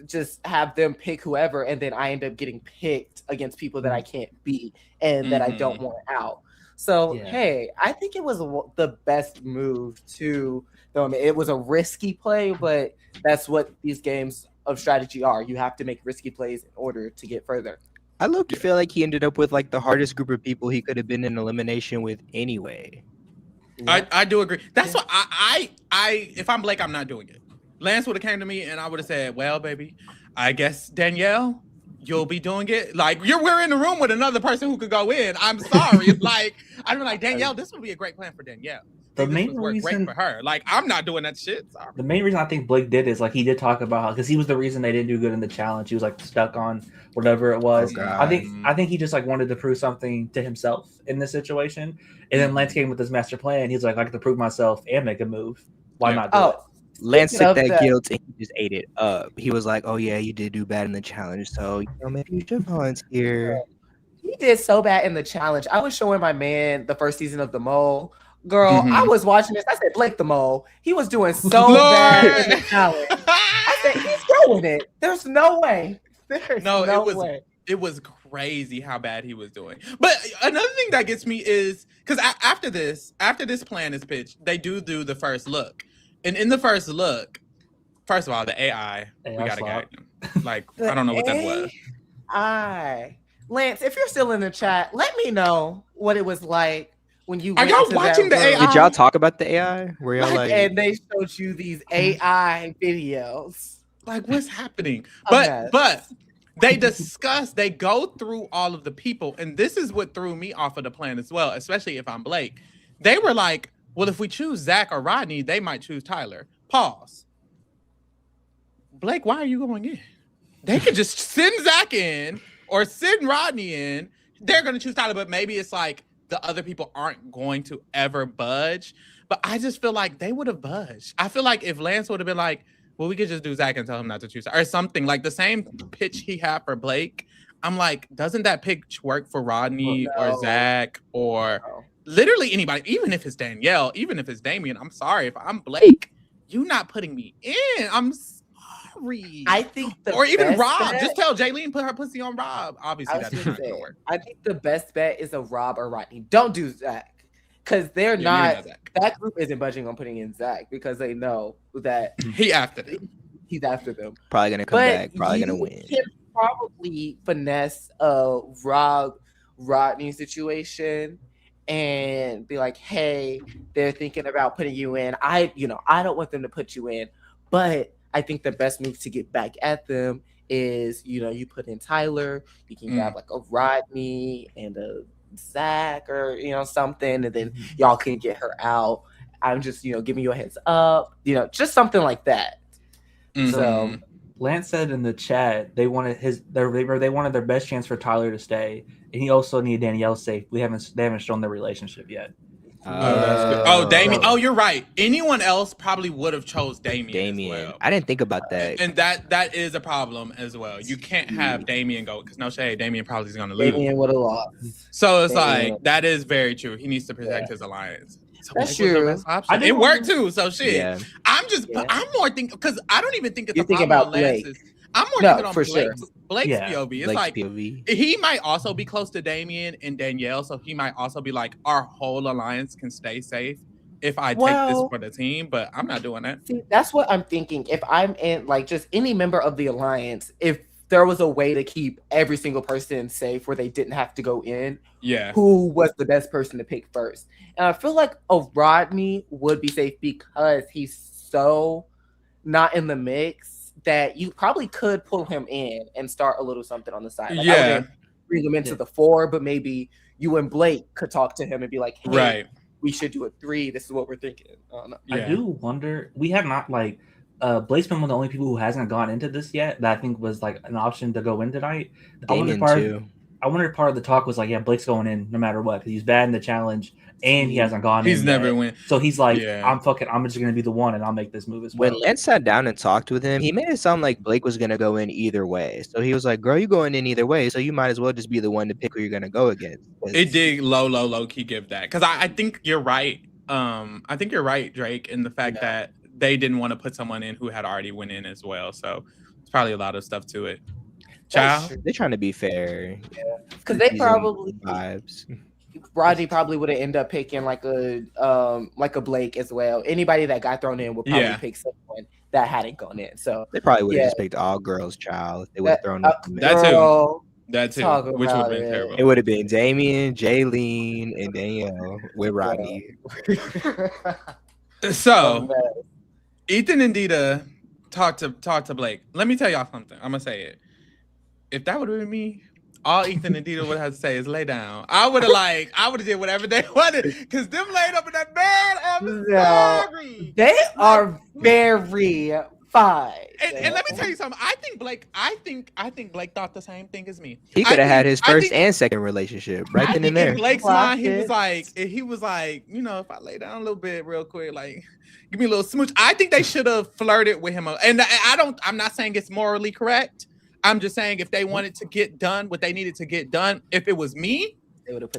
just have them pick whoever, and then I end up getting picked against people that I can't beat and that I don't want out. So, hey, I think it was the best move to them. It was a risky play, but that's what these games of strategy are. You have to make risky plays in order to get further. I feel like he ended up with like the hardest group of people he could have been in elimination with anyway. I do agree. That's what I if I'm Blake, I'm not doing it. Lance would have came to me and I would have said, well, baby, I guess Danielle, you'll be doing it. Like, we're in the room with another person who could go in. I'm sorry. Like, I'd be like, Danielle, this would be a great plan for Danielle. The main reason great for her. Like, I'm not doing that shit. Sorry. The main reason I think Blake did is like he did talk about how, because he was the reason they didn't do good in the challenge. He was like stuck on whatever it was. Oh, I think he just like wanted to prove something to himself in this situation. And then Lance came with his master plan. He's like, I get to prove myself and make a move. Why not do it? Lance took that guilt and he just ate it up. He was like, oh yeah, you did do bad in the challenge, so maybe you should volunteer. He did so bad in the challenge. I was showing my man the first season of The Mole. Girl, I was watching this. I said, Blake the Mole. He was doing so bad in the challenge. I said, he's doing it. There's no way. It was crazy how bad he was doing. But another thing that gets me is, because after this plan is pitched, they do the first look. And in the first look, first of all, the AI we gotta gag them. Like, I don't know what that was. Lance, if you're still in the chat, let me know what it was like when you are y'all watching the AI? Did y'all talk about the AI? Were y'all like, and they showed you these AI videos. Like, what's happening? But they go through all of the people, and this is what threw me off of the plan as well, especially if I'm Blake. They were like, well, if we choose Zach or Rodney, they might choose Tyler. Pause. Blake, why are you going in? They could just send Zach in or send Rodney in. They're going to choose Tyler, but maybe it's like the other people aren't going to ever budge. But I just feel like they would have budged. I feel like if Lance would have been like, well, we could just do Zach and tell him not to choose or something, like the same pitch he had for Blake. I'm like, doesn't that pitch work for Rodney or Zach or literally anybody, even if it's Danielle, even if it's Damien? I'm sorry. If I'm Blake, you not putting me in. I'm sorry. I think or even Rob. Just tell Jaylene put her pussy on Rob. Obviously, that's not gonna work. I think the best bet is a Rob or Rodney. Don't do Zach. Because they're not, that group isn't budging on putting in Zach because they know that he's after them. Probably gonna come back, probably gonna win. Can probably finesse a Rob Rodney situation and be like, hey, they're thinking about putting you in. I don't want them to put you in, but I think the best move to get back at them is, you put in Tyler, you can grab like a Rodney and a Zach or, something, and then y'all can get her out. I'm just, giving you a heads up, just something like that. So Lance said in the chat they wanted they wanted their best chance for Tyler to stay, and he also needed Danielle safe. They haven't shown their relationship yet. Damien. Oh, you're right. Anyone else probably would have chose Damien. As well. I didn't think about that. And that is a problem as well. You can't have Damien go, because no shade, Damien probably is going to lose. Damien would have lost. So it's like, that is very true. He needs to protect his alliance. So that's true. It worked too. So shit. Yeah. I'm more thinking, because I don't even think it's a problem about Blake. I'm more thinking on Blake's Yeah. POV. It's Blake's like POV. he might also be close to Damien and Danielle, so he might also be like, our whole alliance can stay safe if I take this for the team, but I'm not doing that. See, that's what I'm thinking. If I'm in like just any member of the alliance, if there was a way to keep every single person safe where they didn't have to go in, who was the best person to pick first? And I feel like a Rodney would be safe because he's so not in the mix that you probably could pull him in and start a little something on the side. Like, I wouldn't bring him into the 4, but maybe you and Blake could talk to him and be like, hey, we should do a 3. This is what we're thinking. I do wonder. We have not Blake's been one of the only people who hasn't gone into this yet. That I think was like an option to go in tonight. Damien too. I wonder if part of the talk was like, yeah, Blake's going in no matter what because he's bad in the challenge and he hasn't gone in. He's never went. So he's like, I'm just going to be the one and I'll make this move as well. When Lance sat down and talked with him, he made it sound like Blake was going to go in either way. So he was like, girl, you're going in either way. So you might as well just be the one to pick who you're going to go against. It did low key give that. Because I think you're right. I think you're right, Drake, in the fact that they didn't want to put someone in who had already went in as well. So it's probably a lot of stuff to it. They're trying to be fair. Because they probably vibes. Rodney probably would have ended up picking like a Blake as well. Anybody that got thrown in would probably pick someone that hadn't gone in. So they probably would have just picked all girls child. They would have thrown that too, which would have been terrible. It would have been Damien, Jaylene, and Danielle with Rodney. So Ethan and Dita talk to Blake. Let me tell y'all something. I'm gonna say it. If that would have been me, all Ethan and Dita would have to say is lay down. I would have did whatever they wanted because them laid up in that bed. I'm sorry. They are very fine. And let me tell you something. I think Blake thought the same thing as me. He could have had his first and second relationship right then and there. In Blake's mind, he was like, if I lay down a little bit real quick, like give me a little smooch. I think they should have flirted with him. And I'm not saying it's morally correct. I'm just saying if they wanted to get done what they needed to get done, if it was me,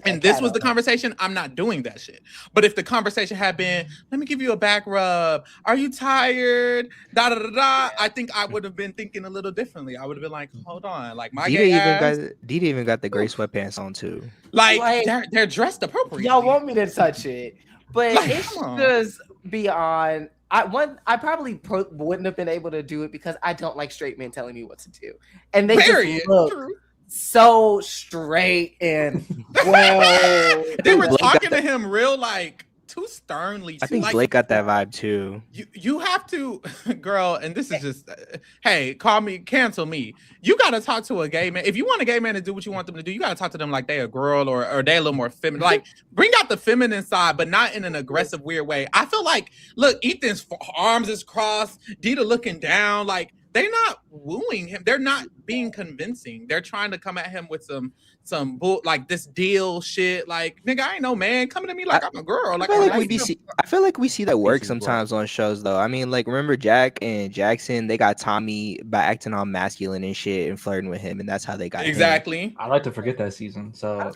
and this was the conversation, I'm not doing that shit. But if the conversation had been, let me give you a back rub. Are you tired? Da da da da. I think I would have been thinking a little differently. I would have been like, hold on, like my Dita even got the gray sweatpants on too. Like they're dressed appropriately. Y'all want me to touch it, but it's just beyond. I probably wouldn't have been able to do it because I don't like straight men telling me what to do, and they just look so straight and well. They were talking to him real like too sternly. I think Blake got that vibe too. You have to, girl, and this is just, hey, cancel me. You got to talk to a gay man. If you want a gay man to do what you want them to do, you got to talk to them like they a girl or they a little more feminine. Like, bring out the feminine side, but not in an aggressive, weird way. I feel like, look, Ethan's arms is crossed, Dita looking down, like, they're not wooing him. They're not being convincing. They're trying to come at him with some bull, like this deal shit. Like, nigga, I ain't no man coming to me like I'm a girl. Like, I feel like we see that work sometimes on shows though. I mean, like, remember Jack and Jackson? They got Tommy by acting all masculine and shit and flirting with him, and that's how they got exactly. him. I like to forget that season. So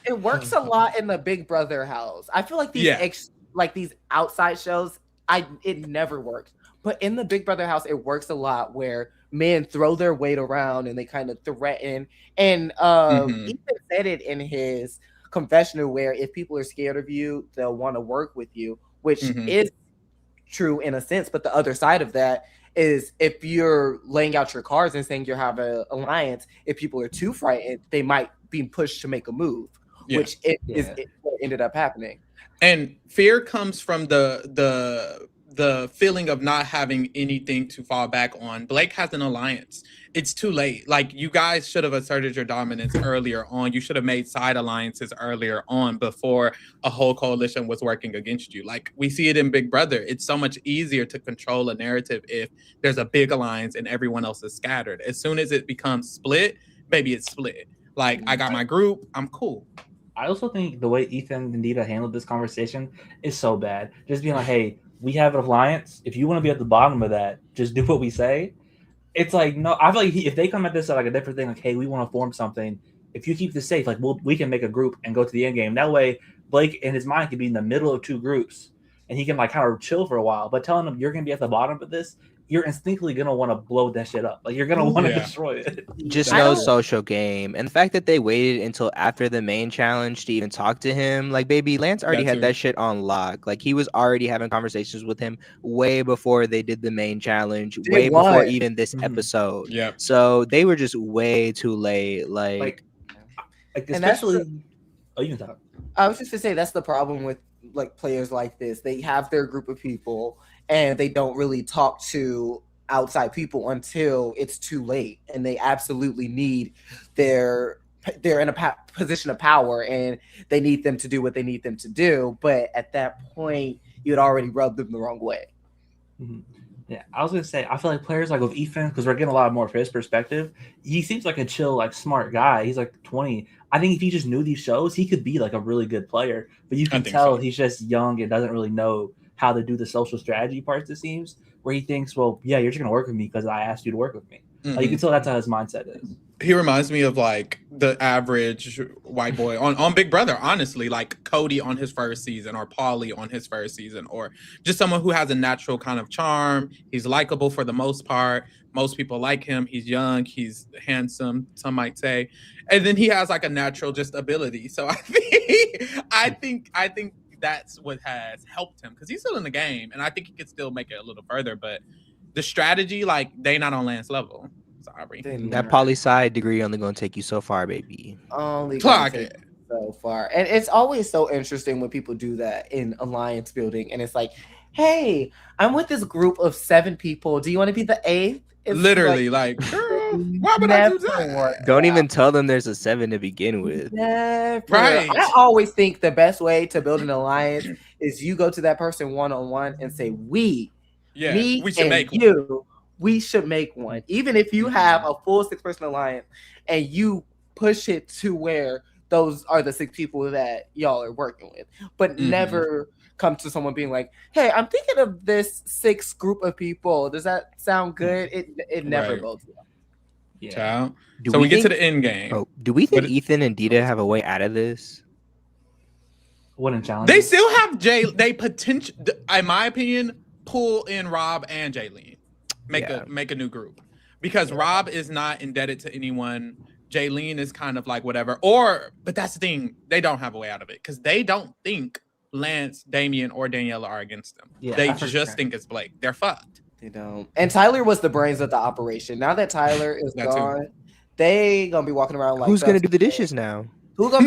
it works a lot in the Big Brother house. I feel like these outside shows, it never works. But in the Big Brother house, it works a lot where men throw their weight around and they kind of threaten. And Ethan said it in his confessional where if people are scared of you, they'll want to work with you, which is true in a sense. But the other side of that is if you're laying out your cards and saying you have an alliance, if people are too frightened, they might be pushed to make a move. which is what ended up happening. And fear comes from the feeling of not having anything to fall back on. Blake has an alliance. It's too late. Like, you guys should have asserted your dominance earlier on. You should have made side alliances earlier on before a whole coalition was working against you. Like, we see it in Big Brother. It's so much easier to control a narrative if there's a big alliance and everyone else is scattered. As soon as it becomes split, maybe it's split. Like, I got my group, I'm cool. I also think the way Ethan and Nita handled this conversation is so bad. Just being like, hey, we have an alliance. If you want to be at the bottom of that, just do what we say. It's like, no, I feel like if they come at this at like a different thing, like, hey, we want to form something. If you keep this safe, like, we can make a group and go to the end game. That way, Blake in his mind can be in the middle of two groups and he can like kind of chill for a while. But telling them you're going to be at the bottom of this, you're instinctively going to want to blow that shit up. Like, you're going to want to destroy it. Just no social game. And the fact that they waited until after the main challenge to even talk to him, like, baby, Lance already had that shit on lock. Like, he was already having conversations with him way before they did the main challenge, way before even this episode. Yeah. So they were just way too late. Like especially. Oh, you can talk. I was just to say that's the problem with like players like this. They have their group of people and they don't really talk to outside people until it's too late, and they absolutely need they're in a position of power and they need them to do what they need them to do. But at that point, you had already rubbed them the wrong way. Mm-hmm. Yeah, I was gonna say, I feel like players like with Ethan, because we're getting a lot more of his perspective. He seems like a chill, like smart guy. He's like 20. I think if he just knew these shows, he could be like a really good player. But you can tell he's just young and doesn't really know how to do the social strategy parts. It seems where he thinks, well, yeah, you're just gonna work with me because I asked you to work with me. Mm-hmm. Like, you can tell that's how his mindset is. He reminds me of like the average white boy on Big Brother, honestly, like Cody on his first season, or Paulie on his first season, or just someone who has a natural kind of charm. He's likable for the most part. Most people like him. He's young, he's handsome, some might say. And then he has like a natural just ability. So I think that's what has helped him, because he's still in the game and I think he could still make it a little further. But the strategy, like, they not on Lance level. Sorry. That poli-sci degree only gonna take you so far, baby. Only gonna take you so far. And it's always so interesting when people do that in alliance building, and it's like, hey, I'm with this group of 7 people. Do you want to be the 8th? It's literally like girl, why would I do that? Don't even tell them there's a 7 to begin with. Never. Right. I always think the best way to build an alliance is you go to that person one-on-one and say, me we should make you. One. We should make one. Even if you have a full 6-person alliance and you push it to where those are the 6 people that y'all are working with, but never come to someone being like, hey, I'm thinking of this 6 group of people. Does that sound good? It never goes well. Yeah. Child. So we get to the end game. Oh, do we think Ethan and Dita have a way out of this? Wouldn't challenge. They still have they potential, in my opinion, pull in Rob and Jaylene. Make a new group, because Rob is not indebted to anyone. Jaylene is kind of like whatever. But that's the thing, they don't have a way out of it, because they don't think Lance, Damian, or Daniela are against them. Yeah, they just think it's Blake. They're fucked. They don't. And Tyler was the brains of the operation. Now that Tyler is gone, they gonna be walking around like, who's gonna do the dishes now? Who's gonna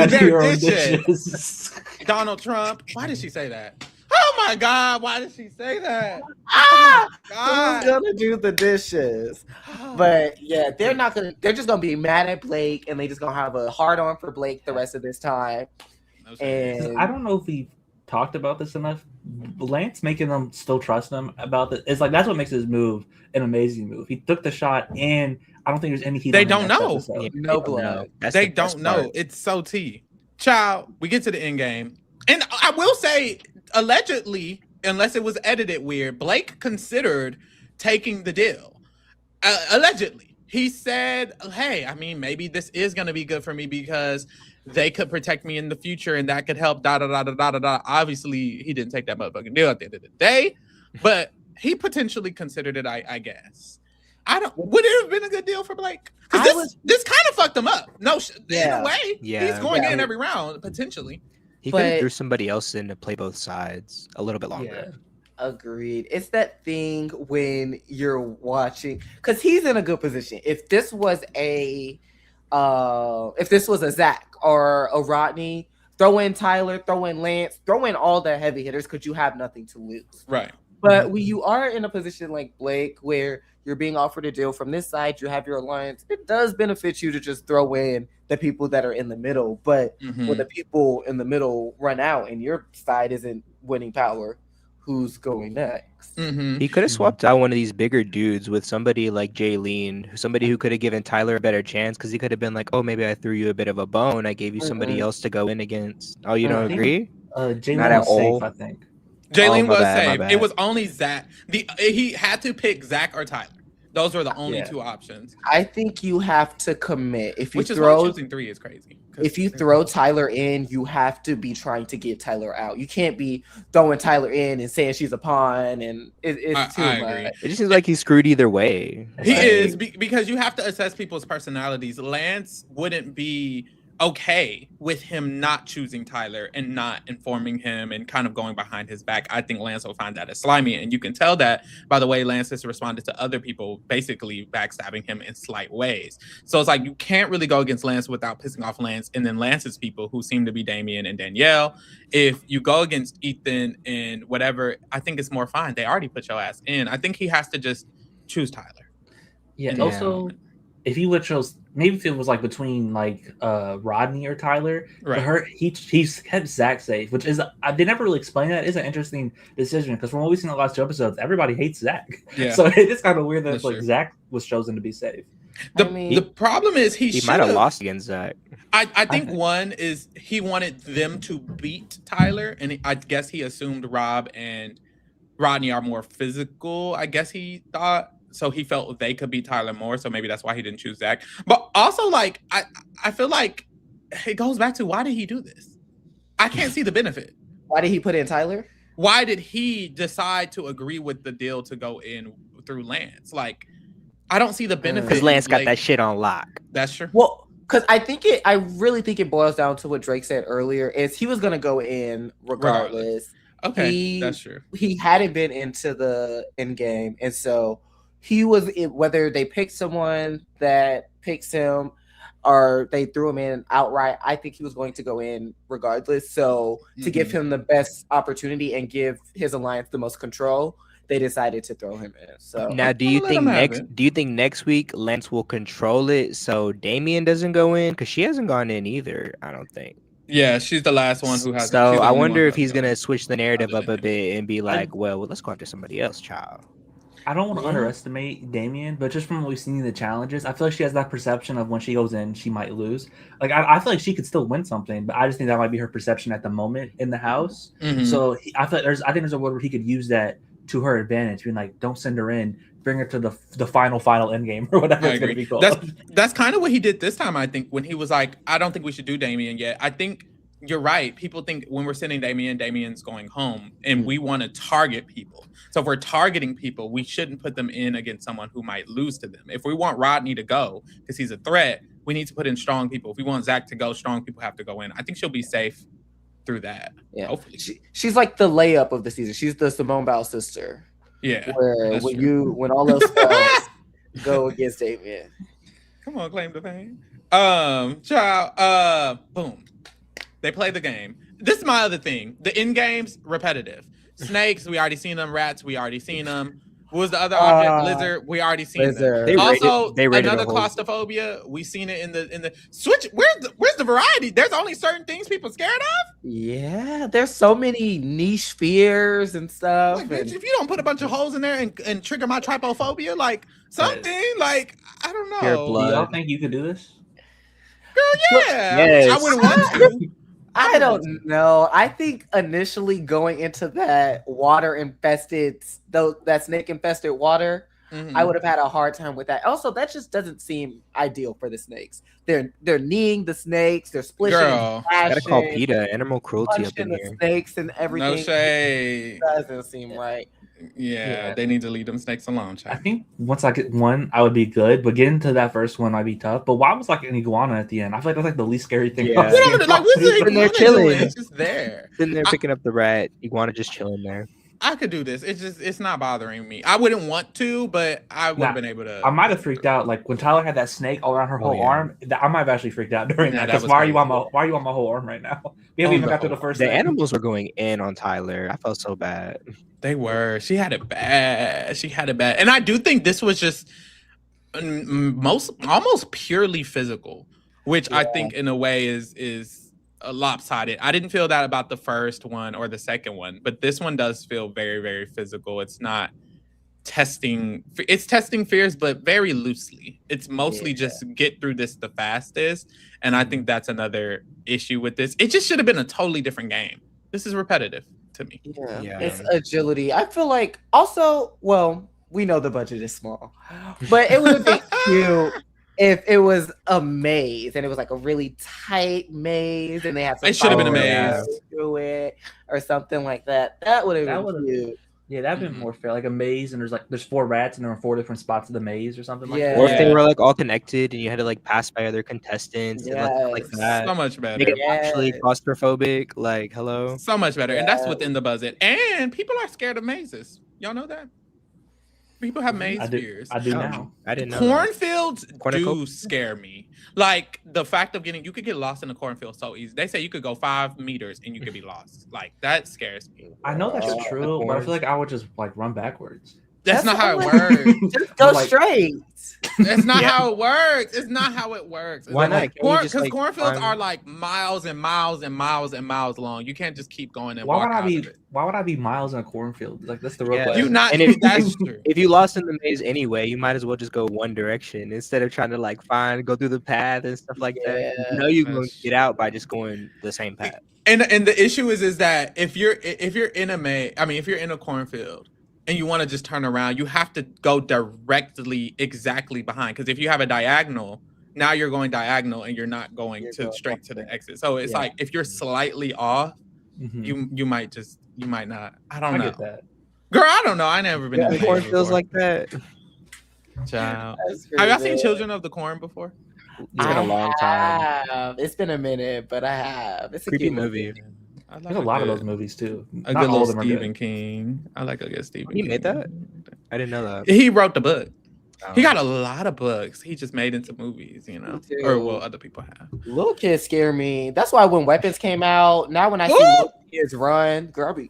do their dishes? Donald Trump. Why did she say that? Oh my God! Why did she say that? Who's gonna do the dishes? But yeah, they're not gonna. They're just gonna be mad at Blake, and they just gonna have a hard on for Blake the rest of this time. And I don't know if we talked about this enough. Lance making them still trust him about this. It's like that's what makes his move an amazing move. He took the shot, and I don't think there's any heat. They don't know. No blood. They don't know. It's so tea. Child, we get to the end game, and I will say, allegedly, unless it was edited weird, Blake considered taking the deal. Allegedly, he said, "Hey, I mean, maybe this is going to be good for me because they could protect me in the future, and that could help." Da da da da da da. Obviously, he didn't take that motherfucking deal at the end of the day, but he potentially considered it. I guess. Would it have been a good deal for Blake? Because this kind of fucked him up. No, in a way, he's going in every round potentially. He could have threw somebody else in to play both sides a little bit longer. Yeah. Agreed. It's that thing when you're watching, because he's in a good position. If this was a if this was a Zach or a Rodney, throw in Tyler, throw in Lance, throw in all the heavy hitters because you have nothing to lose. Right. But when you are in a position like Blake where you're being offered a deal from this side, you have your alliance, it does benefit you to just throw in the people that are in the middle. But when the people in the middle run out and your side isn't winning power, who's going next? He could have swapped out one of these bigger dudes with somebody like Jaylene, somebody who could have given Tyler a better chance, because he could have been like, oh, maybe I threw you a bit of a bone. I gave you somebody else to go in against. Oh, you don't agree? Jaylene not at all. Safe, I think. Jaylene was safe. It was only Zach. He had to pick Zach or Tyler. Those were the only two options. I think you have to commit. If you Which is why choosing 3 is crazy. If you throw Tyler in, you have to be trying to get Tyler out. You can't be throwing Tyler in and saying she's a pawn, and it's too much. Agree. It just seems like he's screwed either way. He is, because you have to assess people's personalities. Lance wouldn't be okay with him not choosing Tyler and not informing him and kind of going behind his back. I think Lance will find that as slimy, and you can tell that by the way Lance has responded to other people basically backstabbing him in slight ways. So it's like you can't really go against Lance without pissing off Lance and then Lance's people, who seem to be Damian and Danielle. If you go against Ethan and whatever, I think it's more fine. They already put your ass in. I think he has to just choose Tyler. Yeah. Also, if he would chose, maybe if it was like between like Rodney or Tyler, right? He's kept Zach safe, which is they never really explain that. It's an interesting decision because from what we've seen in the last 2 episodes, everybody hates Zach. Yeah. So it's kind of weird that like Zach was chosen to be safe. The problem is he might have lost against Zach. I think one is he wanted them to beat Tyler, and I guess he assumed Rob and Rodney are more physical. I guess he thought. So he felt they could beat Tyler more. So maybe that's why he didn't choose Zach. But also, like, I feel like it goes back to, why did he do this? I can't see the benefit. Why did he put in Tyler? Why did he decide to agree with the deal to go in through Lance? Like, I don't see the benefit. Because Lance got that shit on lock. That's true. Well, because I really think it boils down to what Drake said earlier, is he was going to go in regardless. Okay, that's true. He hadn't been into the end game. And so he was, whether they picked someone that picks him or they threw him in outright, I think he was going to go in regardless. So to give him the best opportunity and give his alliance the most control, they decided to throw him in. So now, do you think next week Lance will control it so Damian doesn't go in? Because she hasn't gone in either, I don't think. Yeah, she's the last one who has. So I wonder if he's gonna switch the narrative up a bit and be like, well, let's go after somebody else, child. I don't want to underestimate Damian, but just from what we've seen in the challenges, I feel like she has that perception of when she goes in, she might lose. Like, I feel like she could still win something, but I just think that might be her perception at the moment in the house. So I think there's a world where he could use that to her advantage, being like, don't send her in, bring her to the final end game or whatever it's going to be called. That's kind of what he did this time, I think, when he was like, I don't think we should do Damian yet. I think you're right. People think when we're sending Damian's going home, and we want to target people. So if we're targeting people, we shouldn't put them in against someone who might lose to them. If we want Rodney to go because he's a threat, we need to put in strong people. If we want Zach to go, strong people have to go in. I think she'll be safe through that. Yeah, hopefully. She's like the layup of the season. She's the Simone Biles sister. Yeah, where when all those spells go against Damian. Come on, claim the fame. Child. Boom. They play the game. This is my other thing. The end games, repetitive. Snakes, we already seen them. Rats, we already seen them. What was the other object? Lizard, we already seen them. They rated another claustrophobia. We seen it in the switch. Where's the variety? There's only certain things people scared of. Yeah, there's so many niche fears and stuff. Like, bitch, if you don't put a bunch of holes in there and trigger my trypophobia, like something, like I don't know. Do y'all think you could do this? Girl, yeah. Yes. I wouldn't want to. I don't know. I think initially going into that that snake infested water, I would have had a hard time with that. Also, that just doesn't seem ideal for the snakes. They're kneeing the snakes. They're splishing. Gotta call PETA animal cruelty up in here. Snakes and everything. No shade. Doesn't seem right. Yeah, they need to leave them snakes alone. I think once I get one, I would be good, but getting to that first one might be tough. But why was like an iguana at the end? I feel like that's like the least scary thing. Yeah. What's the iguana doing? It's just there. Sitting there picking up the rat, iguana just chilling there. I could do this. It's not bothering me. I wouldn't want to, but I would have been able to. I might have freaked out like when Tyler had that snake all around her whole arm. I might have actually freaked out during that because why are you on my whole arm right now? We haven't even got to the first. The animals were going in on Tyler. I felt so bad. They were. She had it bad. And I do think this was just almost purely physical, which I think in a way is lopsided. I didn't feel that about the first one or the second one, but this one does feel very, very physical. It's not testing fears, but very loosely. It's mostly just get through this the fastest. And I think that's another issue with this. It just should have been a totally different game. This is repetitive to me. Yeah. It's agility. I feel like also, well, we know the budget is small, but it would have been cute if it was a maze and it was like a really tight maze and they had to. It should have been a maze through it or something like that. That would have been cute. Yeah, that'd been more fair. Like a maze, and there's 4 rats, and there were 4 different spots of the maze, or something like that. Or if they were like all connected, and you had to like pass by other contestants, and like that. So much better. Make it actually claustrophobic. Like, hello. So much better, and that's within the budget. And people are scared of mazes. Y'all know that? People have maze fears. I do now. I didn't know. Cornfields do scare me. Like the fact of you could get lost in a cornfield so easy. They say you could go 5 meters and you could be lost. Like that scares me. I know that's true, but I feel like I would just like run backwards. That's not how it works. Just go straight. That's not how it works. It's not how it works. Why not? Because cornfields are like miles and miles and miles and miles long. You can't just keep going and walk out of it. Why would I be miles in a cornfield? Like that's the real question. That's true. If you lost in the maze anyway, you might as well just go one direction instead of trying to like go through the path and stuff like that. You know you're going to get out by just going the same path. And the issue is that if you're in a maze, if you're in a cornfield and you want to just turn around, you have to go directly exactly behind. Because if you have a diagonal, now you're going diagonal and you're not going straight to the exit. So it's like if you're slightly off, you might not. I don't know. Get that. Girl, I don't know. I never been in cornfields like that. Child. Have y'all seen Children of the Corn before? It's been a long time. It's been a minute, but I have. It's a creepy movie. There's a lot of those movies too. A good little Stephen King. I like a good Stephen King. He made that? I didn't know that. He wrote the book. He got a lot of books. He just made into movies, or other people have. Little kids scare me. That's why when Weapons came out, now when I see little kids run, girl, I be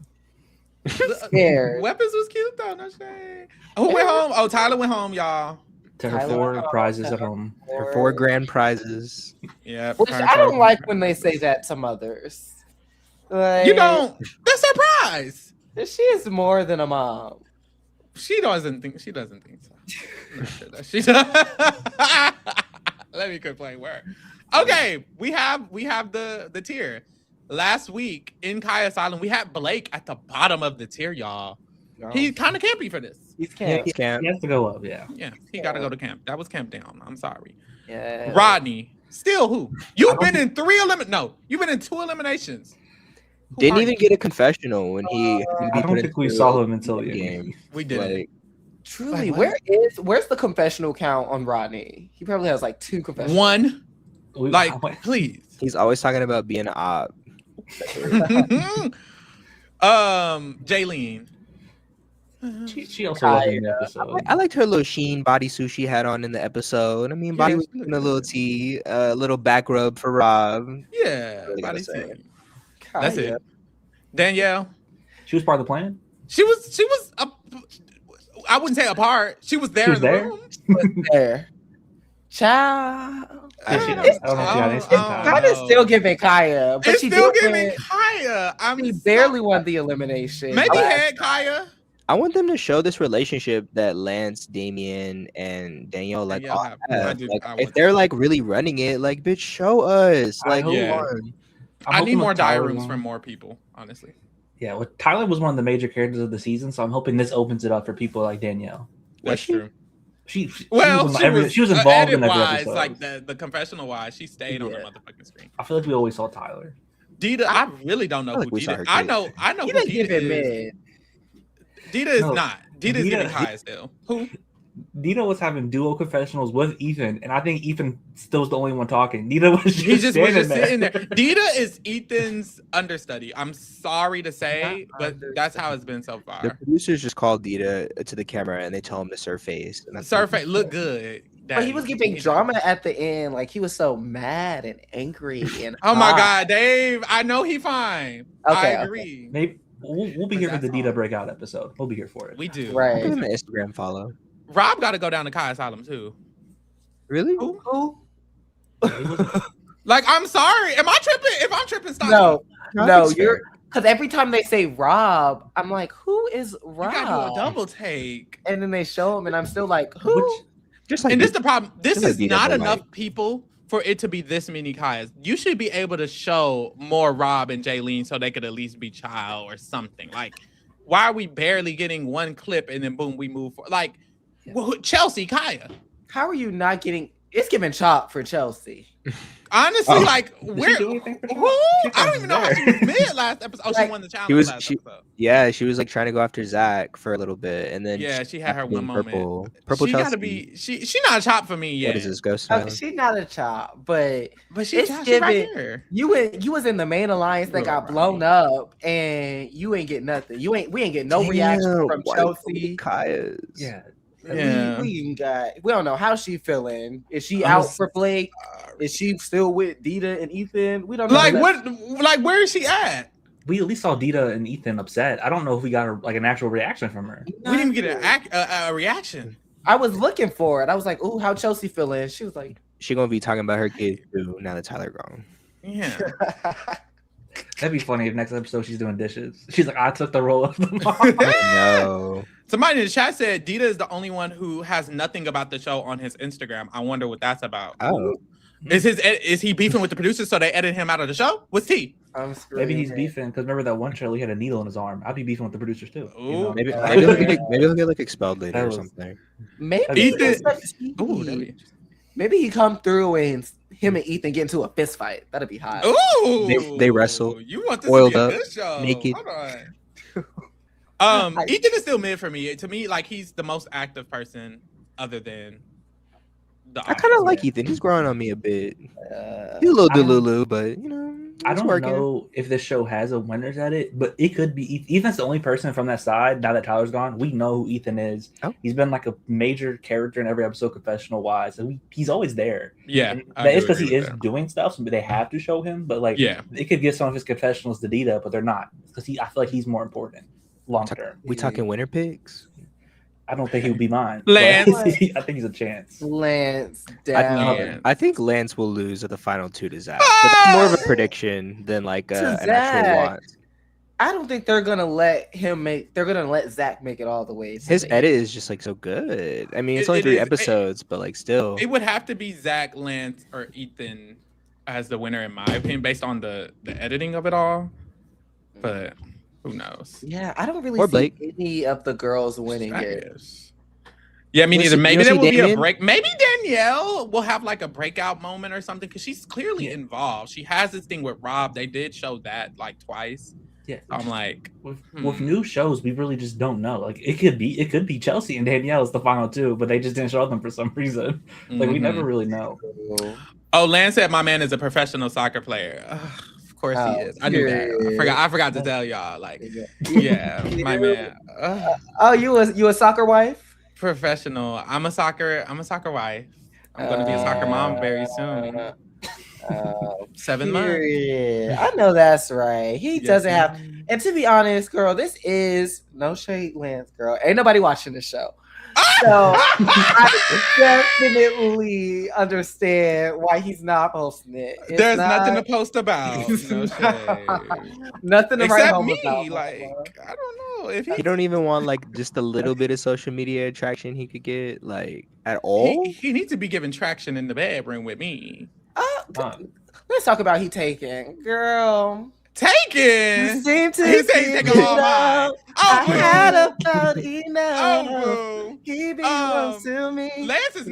scared. Weapons was cute though. No shade. Who went home? Oh, Tyler went home, y'all. To her 4 prizes at home. Her 4 grand prizes. Yeah. Which I don't like when they say that to mothers. Like, you don't. That's a prize. She is more than a mom. She doesn't think so. She does. Let me complain. Where? Okay, we have the tier. Last week in Kaya's Island, we had Blake at the bottom of the tier, y'all. Oh. He's kind of campy for this. He's camp. He has to go up, yeah. Yeah, he got to go to camp. That was camp down. I'm sorry. Yeah. Rodney, still who? You've been in 2 eliminations. Didn't even get a confessional when he. I don't think we saw him until the game. We did. Truly, where's the confessional count on Rodney? He probably has like 2 confessionals. 1. Please. He's always talking about being an op. Jaylene. She also was in the episode. I liked her little sheen bodysuit she had on in the episode. I mean, Body was doing a little tea, a little back rub for Rob. Yeah, bodysuit. That's it. Danielle. She was part of the plan. She was. I wouldn't say a part. She was there in the room. She was there. Child. It's kind of still giving Kaya, but she still giving Kaya. She barely won the elimination. Maybe had Kaya. I want them to show this relationship that Lance, Damien, and Danielle all have. If they're like really running it, like bitch, show us. Like, I need more diaries from more people, honestly. Yeah, well, Tyler was one of the major characters of the season, so I'm hoping this opens it up for people like Danielle. That's true. She was involved in every episode. Like the confessional wise, she stayed on the motherfucking screen. I feel like we always saw Tyler. Dita, I really don't know who Dita. I know who Dita is. Dita is not. Dita is getting high still. Who? Nita was having duo confessionals with Ethan, and I think Ethan still was the only one talking. Nita was just sitting there. Nita is Ethan's understudy. I'm sorry to say, but that's how it's been so far. The producers just called Nita to the camera and they tell him to surface. Surface, look good. But he was giving drama at the end. Like, he was so mad and angry. And oh my God, Dave. I know he fine. Okay, I agree. Maybe we'll be here for the Nita breakout episode. We'll be here for it. We do. Right. Give him an Instagram follow. Rob got to go down to Kai Asylum too. Really? Who? Like, I'm sorry. Am I tripping? If I'm tripping, stop. No, you're. Because every time they say Rob, I'm like, who is Rob? You gotta do a double take. And then they show him, and I'm still like, who? And this is the problem. This is not enough people for it to be this many Kaias. You should be able to show more Rob and Jaylene so they could at least be child or something. Like, why are we barely getting one clip and then boom, we move forward? Like, Chelsea, Kaya. How are you not getting? It's giving chop for Chelsea. Honestly, like, where? Who? I don't even know how she was mid last episode. Oh, she won the challenge last episode. Yeah, she was like trying to go after Zach for a little bit, and then she had her one moment. Purple she Chelsea. Gotta be. She not a chop for me yet. What is this ghost? She's not a chop, but she's right here. You was in the main alliance that got blown up, and you ain't get nothing. We ain't get no reaction from Chelsea. Kaya's. Yeah. We don't know how she feeling. Is she out for Blake? Is she still with Dita and Ethan? We don't know. Like what? Like where is she at? We at least saw Dita and Ethan upset. I don't know if we got an actual reaction from her. We didn't even get a reaction. I was looking for it. I was like, "Ooh, how Chelsea feeling?" She was like, "She gonna be talking about her kids too now that Tyler gone." Yeah. That'd be funny if next episode she's doing dishes. She's like, I took the role of the mom. No. Somebody in the chat said Dita is the only one who has nothing about the show on his Instagram. I wonder what that's about. Oh. Is he beefing with the producers so they edit him out of the show? What's T? Maybe he's beefing because remember that one show he had a needle in his arm. I'd be beefing with the producers too. You know? Maybe he'll get like expelled later or something. Maybe he come through and him and Ethan get into a fist fight. That'd be hot. Ooh, they wrestle. You want this oiled to be a up, good show? naked. Hold on. Ethan is still mid for me. To me, like he's the most active person other than the. I kind of like Ethan. He's growing on me a bit. He's a little delulu, but you know. I don't know if this show has a winners at it, but it could be. Ethan's the only person from that side. Now that Tyler's gone, we know who Ethan is. Oh. He's been like a major character in every episode, confessional wise. So he's always there. Yeah, it's because he is doing stuff, so they have to show him. But like, they could give some of his confessionals to Dita, but they're not because I feel like he's more important long term. We talking winner picks? I don't think he would be mine. Lance, I think he's a chance. Lance, down. I think Lance will lose at the final two to Zach. But that's more of a prediction than like an actual want. I don't think they're gonna let him make. They're gonna let Zach make it all the way. His edit is just like so good. I mean, it's only 3 episodes, but like still, it would have to be Zach, Lance, or Ethan as the winner in my opinion, based on the editing of it all. But. Who knows? Yeah, I don't really see any of the girls winning it. Yeah, me neither. Maybe there will be a break. Maybe Danielle will have like a breakout moment or something because she's clearly involved. She has this thing with Rob. They did show that like twice. Yeah, I'm like, with new shows, we really just don't know. Like it could be Chelsea and Danielle is the final two, but they just didn't show them for some reason. Like we never really know. Oh, Lance said my man is a professional soccer player. Of course he is. I knew that. I forgot to tell y'all. Like, yeah, my man. Oh, you a soccer wife? Professional. I'm a soccer wife. I'm gonna be a soccer mom very soon. 7 months. I know that's right. He doesn't have. And to be honest, girl, this is no shade, Lance. Girl, ain't nobody watching the show. So I definitely understand why he's not posting it. There's nothing to post about. No shade. Nothing to write home me. About. Like I don't know if he don't even want like just a little bit of social media attraction he could get like at all. He needs to be given traction in the bedroom with me. Let's talk about he taking girl. Taken. You seem to he taking all mine. I had about enough. Oh, he belongs to me. Lance's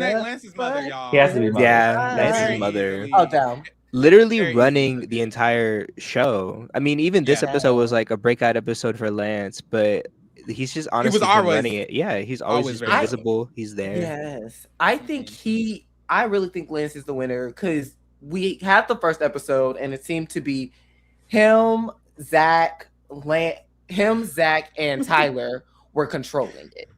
mother, y'all. He has to be mother. Yeah, Lance's mother. Oh, down. Literally running the entire show. I mean, even this episode was like a breakout episode for Lance, but he's just honestly been always- running it. Yeah, he's always always just very been visible. He's there. Yes, I think I really think Lance is the winner because we had the first episode and it seemed to be him, Zach, and Tyler were controlling it.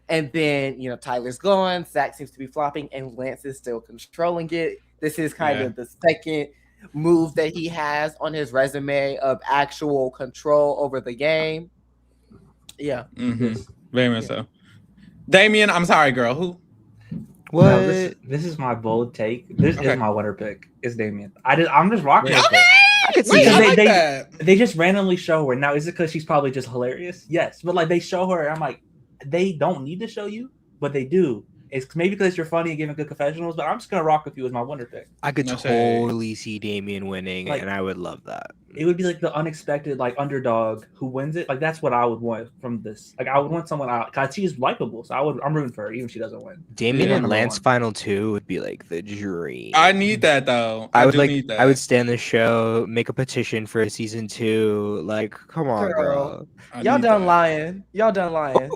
And then, Tyler's gone, Zach seems to be flopping, and Lance is still controlling it. This is kind of the second move that he has on his resume of actual control over the game. Yeah. Mm-hmm. Very much so. Damien, I'm sorry, girl. Who? What? No, this is my bold take. This is my winner pick. It's Damien. I'm just rocking with it. I could see Wait, I like they, that. They just randomly show her. Now, is it because she's probably just hilarious? Yes, but like they show her, and I'm like, they don't need to show you, but they do. It's maybe because you're funny and giving good confessionals, but I'm just gonna rock with you as my winner pick. I could No totally see Damien winning, Like- and I would love that. It would be like the unexpected, like underdog who wins it. Like that's what I would want from this. Like I would want someone out because she's likable, so I'm rooting for her even if she doesn't win. Damien Yeah, and number Lance one. final 2 would be like the dream. I need that though. I do need that. I would stand the show, make a petition for season 2. Like, come on, girl. I Y'all need done that. lying. Y'all done lying.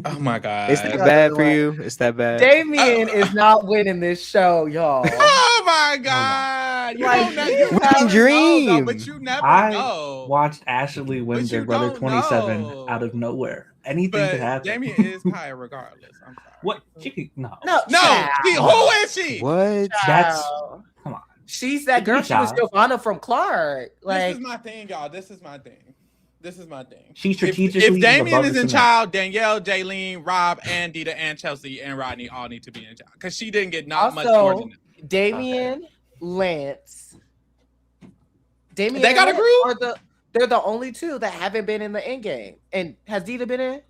Oh my god. Is that bad for you? Is that bad? Damien is not winning this show, y'all. Oh my god. You Like, don't you you have never dream. know, though, but you never I know. watched Ashley win But their you brother don't 27 know. out of nowhere. Anything But could happen. Damien is Kaya regardless. I'm sorry. What? She could, no. No, No, child. who is she? What? That's Child. come on. She's that girl. She was Child. Giovanna from Clark. This Like, is my thing, y'all. This is my thing. She If strategically Damien above is the in cement. child, Danielle, Jaylene, Rob, and Dita, and Chelsea, and Rodney all need to be in child because she didn't get not much more also, than that. Damien, Lance. Damien, They got a and group? Lance they're the only two that haven't been in the end game. And has Dita been in?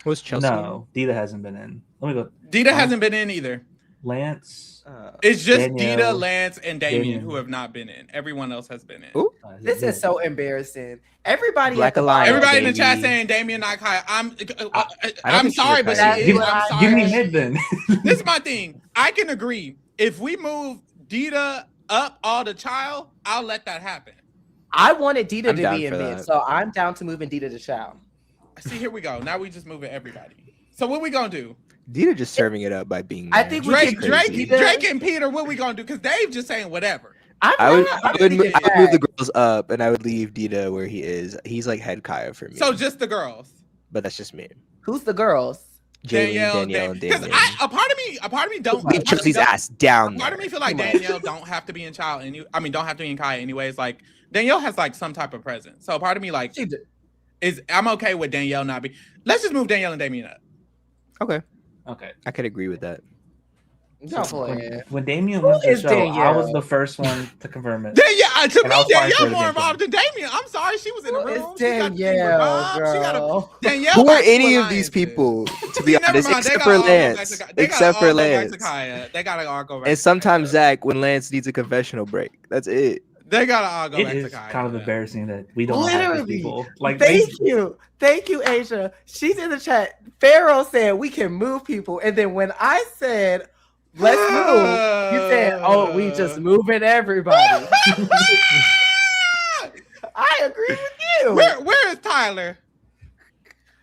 Was Chelsea? No, Dita hasn't been in. Let me go. Dita hasn't been in either. Lance. It's just Danielle, Dita, Lance, and Damien Damien. who have not been in. Everyone else has been in. Ooh. This is so embaring. Everybody Black at the Alliance. Everybody in the baby. chat saying Damien, not Kaya. I'm think she's sorry, a but Kaya. she is. Give, I'm sorry. give me mid then. This is my thing. I can agree. If we move Dita up all the child, I'll let that happen. I wanted Dita I'm to down be in for mid, that. so I'm down to moving Dita to child. See, here we go. Now we just moving everybody. So what we gonna do? Dita just serving it up by being. I there. think we Drake, can- Drake, Dita- Drake, and Peter. What we gonna do? Because Dave just saying whatever. I would move the Jack. girls up, and I would leave Dita where he is. He's like head Kaya for me. So just the girls. but that's just me. Who's the girls? Danielle, and Because Damien. a part of me don't Leave Chelsea's ass down. Part of me feel like Come on. Danielle don't have to be in child, and don't have to be in Kaya anyways. Like Danielle has like some type of presence. So part of me like She did. I'm okay with Danielle not be. Let's just move Danielle and Damien up. Okay, Okay. I could agree with that. Don't play. When Damien Who wins the is show, I Danielle? was the first one to confirm it. To And I me, was fighting for Danielle it more against involved than Damien. I'm sorry, she was in the Who room. is She got to be with Danielle, Rob. She got girl? Danielle. Who got are two any of these alliances. people? To See, be never honest, mind. They except gotta for all go back Lance. to Kaya. They Except gotta for all go back to Lance. Kaya. They gotta all go back. And to sometimes Kaya. Zach when Lance needs a confessional break. That's it. They gotta all go It back to is Kaya. kind of embarrassing that we don't have Literally. these people. Like, Thank you, Asia. She's in the chat. Pharaoh said we can move people, and then when I said let's move, you said, "Oh, we just moving everybody." I agree with you. Where is Tyler?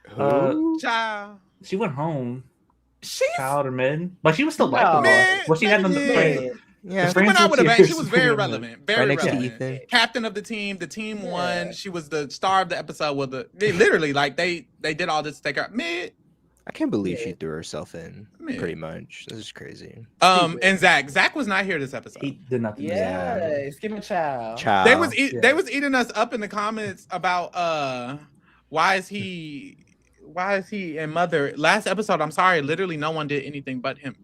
Who? Child. she went home, She's child or mid, but she was still No. likable. Man, Well, she had them. yeah. mid. Yeah, The She went out with a bang. Francis She was Pierce very was relevant. right Very next to relevant. Ethan. Captain of the team. The team Yeah. won. She was the star of the episode. They literally like they did all this to take her mid. I can't believe she Yeah. threw herself in. Man. Pretty much. This is crazy. And Zach was not here this episode. He did nothing. Yes, give me a child. Child. They was Yeah. they was eating us up in the comments about why is he in Mother last episode. I'm sorry, literally no one did anything but him.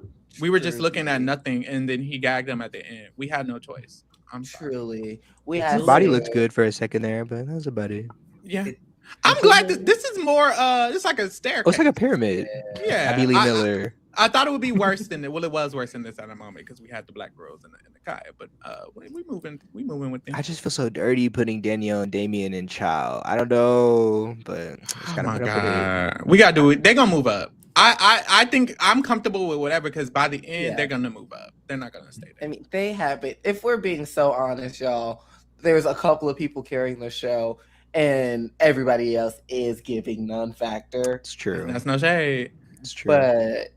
We were just looking at nothing, and then he gagged them at the end. We had no choice. I'm sorry. Truly, we His had body looked good for a second there, but that was about it. Yeah, It- I'm glad this is more. It's like a staircase. Oh, it's like a pyramid. yeah. Abby Lee Miller. I thought it would be worse than it. Well, it was worse than this at the moment because we had the black girls in the Kaya. But we moving with them. I just feel so dirty putting Danielle and Damien in child. I don't know, but just Oh gotta my put up with it. god, we gotta do it. They're gonna move up. I think I'm comfortable with whatever because by the end Yeah. they're gonna move up. They're not gonna stay I there. mean, they have it. If we're being so honest, y'all, there's a couple of people carrying the show, and everybody else is giving none factor. It's true. That's no shade. It's true. But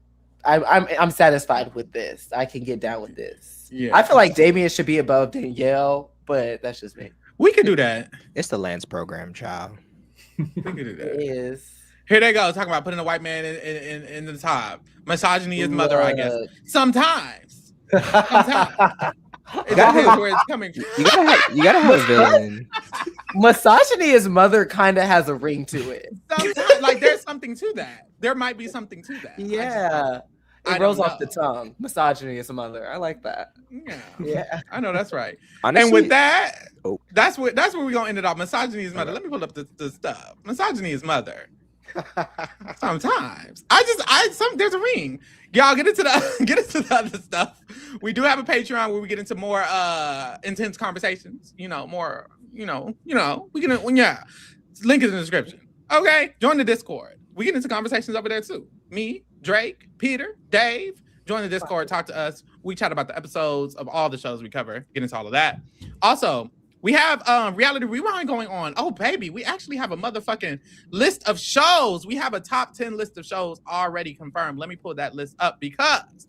I'm satisfied with this. I can get down with this. Yeah. I feel like Damien should be above Danielle, but that's just me. We could do that. It's the Lance program, child. We could do that. It is. Here they go, talking about putting a white man in the top. Misogyny is mother, I guess. Sometimes. It depends where it's coming from. You gotta have a villain. Misogyny is mother kind of has a ring to it. Sometimes, like there's something to that. There might be something to that. Yeah. It rolls off the tongue. Misogyny is a mother. I like that. Yeah. I know that's right. Honestly, and with that, that's where we're gonna end it off. Misogyny is mother. Let me pull up the stuff. Misogyny is mother. Sometimes there's a ring. Y'all get into the other stuff. We do have a Patreon where we get into more intense conversations. More. We can. Yeah. Link is in the description. Okay, join the Discord. We get into conversations over there too. Me, Drake, Peter, Dave. Join the Discord. Talk to us. We chat about the episodes of all the shows we cover. Get into all of that. Also, we have Reality Rewind going on. Oh, baby, we actually have a motherfucking list of shows. We have a top 10 list of shows already confirmed. Let me pull that list up because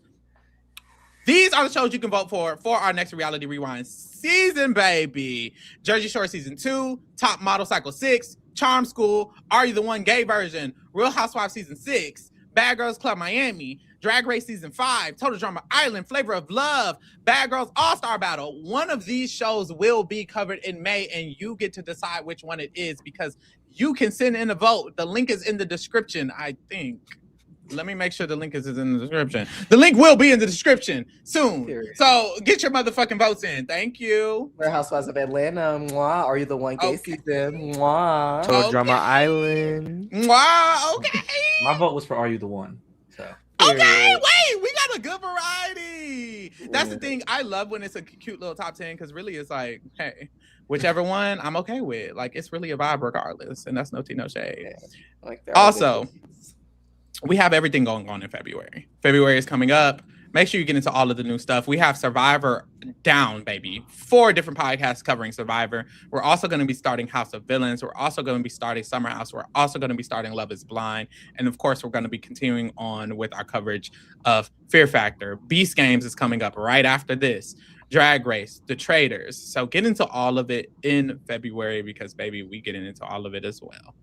these are the shows you can vote for our next Reality Rewind season, baby. Jersey Shore Season 2, Top Model Cycle 6, Charm School, Are You the One Gay Version, Real Housewives Season 6, Bad Girls Club Miami, Drag Race Season 5, Total Drama Island, Flavor of Love, Bad Girls All-Star Battle. One of these shows will be covered in May, and you get to decide which one it is because you can send in a vote. The link is in the description, I think. Let me make sure the link is in the description. The link will be in the description soon. Period. So get your motherfucking votes in. Thank you. Real Housewives of Atlanta. Mwah. Are You the One Gay Season? Mwah. Total Drama Island. Mwah. Okay. My vote was for Are You the One? So. Okay, wait, we got a good variety. That's the thing. I love when it's a cute little top 10 because really it's like, hey, whichever one I'm okay with. Like it's really a vibe regardless, and that's no tea, no shade. Yeah. Also, we have everything going on in February. February is coming up. Make sure you get into all of the new stuff. We have Survivor down, baby. 4 different podcasts covering Survivor. We're also going to be starting House of Villains. We're also going to be starting Summer House. We're also going to be starting Love is Blind. And of course, we're going to be continuing on with our coverage of Fear Factor. Beast Games is coming up right after this. Drag Race, The Traitors. So get into all of it in February because, baby, we get into all of it as well.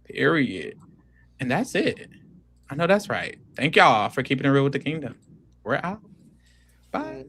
Period. And that's it. I know that's right. Thank y'all for keeping it real with the kingdom. We're out. Bye.